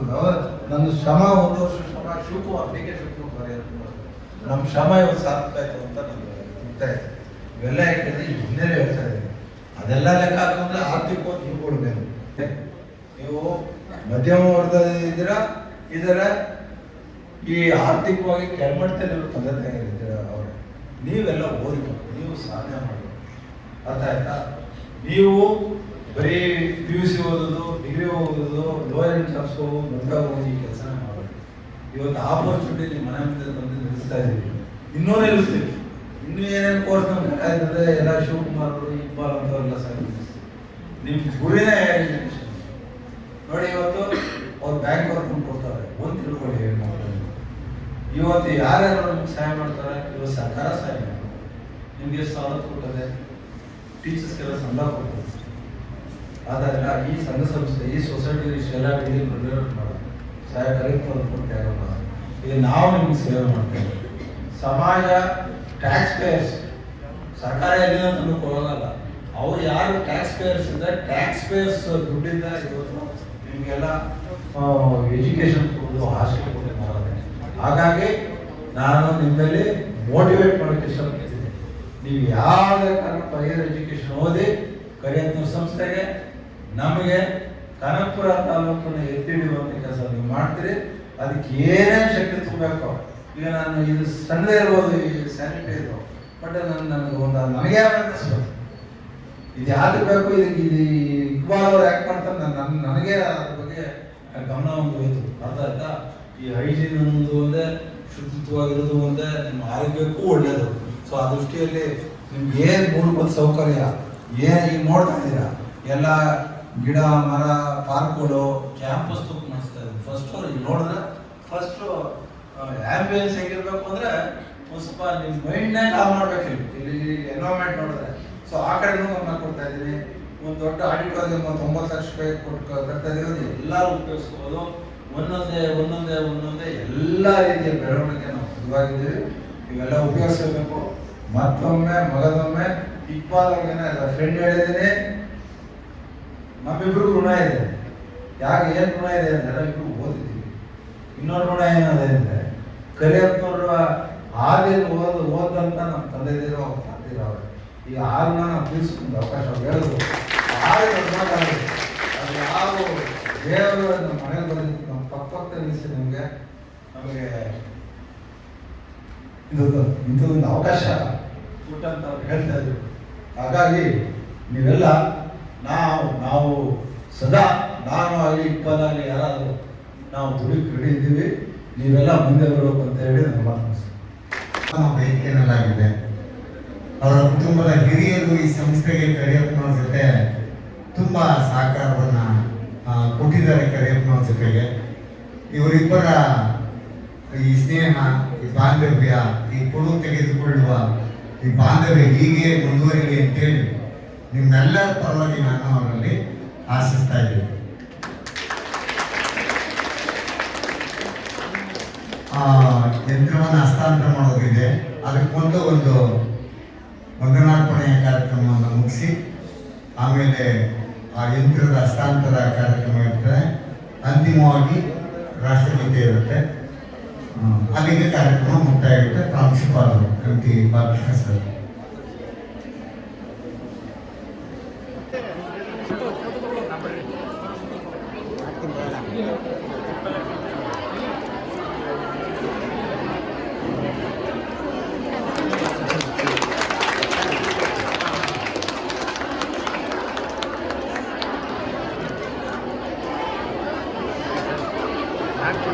ನನ್ನ ಶ್ರಮ, 1 ವರ್ಷ ಶ್ರಮ, ಶಿವಕುಮಾರ್ PK ಶಿವಕುಮಾರ್ ಬರೆಯೋದು ನಮ್ಮ ಶ್ರಮ ಇವತ್ತು ಸಾರ್ಥಕ ಆಯ್ತು ಅಂತ ನನಗೆ ಗೊತ್ತಾಯ್ತು. ಇವೆಲ್ಲ ಹೇಳ್ತಿದ್ದೆ, ಹಿನ್ನೆಲೆ ಹೇಳ್ತಾ ಇದ್ದೀನಿ. ಅದೆಲ್ಲ ಲೆಕ್ಕ ಹಾಕೊಂಡ್ರೆ ಆರ್ಥಿಕವಾಗಿ ನೀವು ಕೊಡಬೇಕು. ನೀವು ಮಧ್ಯಮ ವರ್ಗದ ಇದರ ಈ ಆರ್ಥಿಕವಾಗಿ ಕೆಳಮಟ್ಟದಲ್ಲಿರೋ ತಂದೆ ತಾಯಿಗಳಿದ್ದೀರ, ಅವ್ರೆ ನೀವೆಲ್ಲ ಓದಬೇಕು, ನೀವು ಸಾಧನೆ ಮಾಡಬೇಕು. ಅರ್ಥ ಆಯ್ತಾ? ನೀವು ಬರೀ PUC ಓದೋದು, ಡಿಗ್ರಿ ಓದೋದು, ಲೋಯರ್ ಕ್ಲಾಸ್ಗೆ ಹೋಗಿ ಮದುವೆ ಹೋಗಿ ಕೆಲಸನೇ ಮಾಡಬೇಕು. ಇವತ್ತು ಆಪರ್ಚುನಿಟಿ ನಿಮ್ಮ ಮನೆ ಮುಂದೆ ತಂದು ನಿಲ್ಲಿಸ್ತಾ ಇದ್ದೀವಿ, ಇನ್ನೂ ನಿಲ್ಲಿಸ್ತೀವಿ. ಇನ್ನೂ ಏನೇನು ಕೋರ್ಸ್ ನಮ್ಗೆ ಬೇಕಾಗ್ತದೆ, ಎಲ್ಲ ಶಿವಕುಮಾರ್ ಇಕ್ಬಾಲ್ ಅಂತವರೆಲ್ಲ ಸರಿ ನಿಮ್ಮ ಗುರಿನೇ ಎಜುಕೇಶನ್. ನೋಡಿ, ಇವತ್ತು ಅವ್ರು ಬ್ಯಾಂಕ್ ವರ್ಕ್ ಕೊಡ್ತಾರೆ, ಒಂದು ತಿಳ್ಕೊಳ್ಳಿ ಹೆಣ್ಮಕ್ಳು. ಇವತ್ತು ಯಾರ್ಯಾರು ನಿಮ್ಗೆ ಸಹಾಯ ಮಾಡ್ತಾರೆ, ಇವತ್ತು ಸರ್ಕಾರ ಸಹಾಯ ಮಾಡ್ತಾರೆ. ನಿಮಗೆ ಸವಲತ್ತು ಕೊಡ್ತದೆ, ಟೀಚರ್ಸ್ಗೆಲ್ಲ ಸಂಬಳ ಕೊಡ್ತದೆ. ಅದೆಲ್ಲ ಈ ಸಂಘ ಸಂಸ್ಥೆ, ಈ ಸೊಸೈಟಿ ಇಷ್ಟೆಲ್ಲ ಬಿಲ್ಡಿಂಗ್ ಮಾಡೋದು, ಸಹಾಯ ಕರೆಕ್ಟ್ ಕೊಡ್ತಾ ಇರೋಲ್ಲ. ಈಗ ನಾವು ನಿಮ್ಗೆ ಸೇವೆ ಮಾಡ್ತೇವೆ. ಸಮಾಜ, ಟ್ಯಾಕ್ಸ್ ಪೇಯರ್ಸ್, ಸರ್ಕಾರ ಎಲ್ಲಿಂದ ತಂದು ಹೋಗಲ್ಲ. ಅವ್ರು ಯಾರು ಟ್ಯಾಕ್ಸ್ ಪೇಯರ್ಸ್ ಇದ್ದಾರೆ, ಟ್ಯಾಕ್ಸ್ ಪೇಯರ್ಸ್ ದುಡ್ಡಿಂದ ಇವತ್ತು ನಿಮಗೆಲ್ಲ ಎಜುಕೇಶನ್ ಕೊಡೋದು, ಹಾಸ್ಟೆಲ್ ಕೊಡೋದು ಮಾಡೋದು. ಹಾಗಾಗಿ ನಾನು ನಿಮ್ಮಲ್ಲಿ ಮೋಟಿವೇಟ್ ಮಾಡೋಕ್ಕೆ ಇಷ್ಟಪಡ್ತೀನಿ. ನೀವು ಯಾವುದೇ ಕಾರಣ ಹೈಯರ್ ಎಜುಕೇಶನ್ ಓದಿ ಕರಿಯತ್ನ ಸಂಸ್ಥೆಗೆ, ನಮಗೆ ಕನಕಪುರ ತಾಲೂಕನ್ನು ಎತ್ತಿಡುವಂಥ ಕೆಲಸ ನೀವು ಮಾಡ್ತೀರಿ. ಅದಕ್ಕೆ ಏನೇನು ಶಕ್ತಿ ತುಂಬಬೇಕು. ಈಗ ನಾನು ಇದು ಸಣ್ಣದೇ ಇರ್ಬೋದು, ಈ ಸ್ಯಾನಿಟೈಸರ್, ಬಟ್ ನನಗೆ ಒಂದು ನನಗೆ ಅನಿಸ್ಬೇಕು ಇದು ಯಾವ್ದು ಬೇಕು, ಇದು ಇಕ್ಬಾಲ್ ಅವ್ರು ಯಾಕೆ ಮಾಡ್ತಾರೆ, ನನಗೆ ಅದ್ರ ಬಗ್ಗೆ ಗಮನ ಒಂದು ಹೋಯ್ತು. ಅರ್ಥ ಆಯ್ತಾ? ಈ ಹೈಜೀನ್ ಅನ್ನೋದು ಒಂದೇ, ಶುಚಿತ್ವವಾಗಿರೋದು ಒಂದೇ, ನಿಮ್ಮ ಆರೋಗ್ಯಕ್ಕೂ ಒಳ್ಳೆಯದು. ಸೊ ಆ ದೃಷ್ಟಿಯಲ್ಲಿ ನಿಮ್ಗೆ ಏನು ಮೂಲಭೂತ ಸೌಕರ್ಯ ಏನು ಈಗ ನೋಡ್ತಾ ಇದ್ದೀರಾ, ಎಲ್ಲ ಗಿಡ ಮರ ಪಾರ್ಕ್ಗಳು, ಕ್ಯಾಂಪಸ್ ತುಪ್ಪ ಮಾಡಿಸ್ತಾ ಇದ್ದೀವಿ. ಫಸ್ಟ್ ಈಗ ನೋಡಿದ್ರೆ ಫಸ್ಟು ಆಂಬಿಯನ್ಸ್ ಹೇಗಿರ್ಬೇಕು ಅಂದರೆ ಒಂದು ಸ್ವಲ್ಪ ನಿಮ್ಮ ಮೈಂಡ್ನೇ ಕಾಲ್ ಮಾಡ್ಬೇಕು. ಇಲ್ಲಿ ಎನ್ವೈರ್ಮೆಂಟ್ ನೋಡಿದ್ರೆ ಸೊ ಆ ಕಡೆನೂ ಗಮನ ಕೊಡ್ತಾ ಇದ್ದೀನಿ. ಒಂದು ದೊಡ್ಡ ಆಡಿಟೋರಿಯಂ 90 ಲಕ್ಷ ರೂಪಾಯಿ ಕೊಟ್ಟು ಕಟ್ತಾ ಇರೋದು ಎಲ್ಲರೂ ಉಪಯೋಗಿಸ್ಬೋದು. ಒಂದೊಂದೇ ಎಲ್ಲ ರೀತಿಯ ಬೆಳವಣಿಗೆ ನಾವು ಸಿದ್ಧವಾಗಿದ್ದೀವಿ. ಇವೆಲ್ಲ ಉಪಯೋಗಿಸಬೇಕು. ಮತ್ತೊಮ್ಮೆ ಮಗದೊಮ್ಮೆ ಇಕ್ಬಾಲ್ ಫ್ರೆಂಡ್ ಹೇಳಿದ್ದೀನಿ, ನಮ್ಮಿಬ್ರು ಋಣ ಇದೆ. ಯಾಕೆ ಏನು ಋಣ ಇದೆ ಅಂದರೆ ಇಬ್ರು ಓದಿದ್ದೀವಿ. ಇನ್ನೊಂದು ಋಣ ಏನದೆ ಅಂದರೆ ಕಲಿಯಂತವ್ರ ಹಾದಿಯಲ್ಲಿ ಓದಂತ ನಮ್ಮ ತಂದೆದಿರೋ ಅವ್ರು ತಂದಿರೋ ಅವರು ಈ ಹಾರನ್ನ ನಾವು ತಿಳಿಸ್ಕೊಂಡು ಅವಕಾಶ ಹೇಳಿದ್ರು. ಅದು ಯಾವ ದೇವರು ನಮ್ಮ ಮನೆಗೆ ಬಂದಿತ್ತು, ನಮ್ಮ ಪಕ್ಕದಲ್ಲಿ ನಿಲ್ಲಿಸಿ ನಮಗೆ ಇಂಥದೊಂದು ಅವಕಾಶ ಕೊಟ್ಟಂತ ಅವ್ರು ಹೇಳ್ತಾ ಇದ್ರು. ಹಾಗಾಗಿ ನೀವೆಲ್ಲ ನಾವು ಸದಾ ನಾನು ಆಗಲಿ ಇಕ್ಬಾಲಾಗಲಿ ಯಾರಾದರೂ ನಾವು ದುಡಿಗೆ ರೆಡಿ ಇದ್ದೀವಿ. ನೀವೆಲ್ಲ ಮುಂದೆ ಬರಬೇಕು ಅಂತ ಹೇಳಿ ನನ್ನ ಮಾತು ಬಯಕೆಯಲ್ಲಾಗಿದೆ. ಅವರ ಕುಟುಂಬದ ಹಿರಿಯರು ಈ ಸಂಸ್ಥೆಗೆ ಕರಿಯಪ್ಪನವ್ರ ಜೊತೆ ತುಂಬ ಸಹಕಾರವನ್ನು ಕೊಟ್ಟಿದ್ದಾರೆ. ಕರಿಯಪ್ಪನವ್ರ ಜೊತೆಗೆ ಇವರಿಬ್ಬರ ಈ ಸ್ನೇಹ, ಈ ಬಾಂಧವ್ಯ, ಈ ಕೊಡು ತೆಗೆದುಕೊಳ್ಳುವ ಈ ಬಾಂಧವ್ಯ ಹೀಗೆ ಮುಂದುವರಿಲಿ ಅಂತೇಳಿ ನಿಮ್ಮೆಲ್ಲರ ಪರವಾಗಿ ನಾನು ಅವರಲ್ಲಿ ಆಶಿಸ್ತಾ ಇದ್ದೀನಿ. ಯಂತ್ರವನ್ನು ಹಸ್ತಾಂತರ ಮಾಡೋದಿದೆ. ಅದಕ್ಕೆ ಮೊದಲು ಒಂದು ವಂದನಾರ್ಪಣೆಯ ಕಾರ್ಯಕ್ರಮವನ್ನು ಮುಗಿಸಿ ಆಮೇಲೆ ಆ ಯಂತ್ರದ ಹಸ್ತಾಂತರ ಕಾರ್ಯಕ್ರಮ ಇರ್ತದೆ. ಅಂತಿಮವಾಗಿ ರಾಷ್ಟ್ರಗೀತೆ ಇರುತ್ತೆ. ಅಲ್ಲಿಗೆ ಕಾರ್ಯಕ್ರಮ ಮುಕ್ತಾಯ ಆಗುತ್ತೆ. ಪ್ರಾಂಶುಪಾಲರು ಕವಿತೆ ಬಾಲಕೃಷ್ಣ ಸರ್. ಹಾಕ್ಬಿಟ್ಟು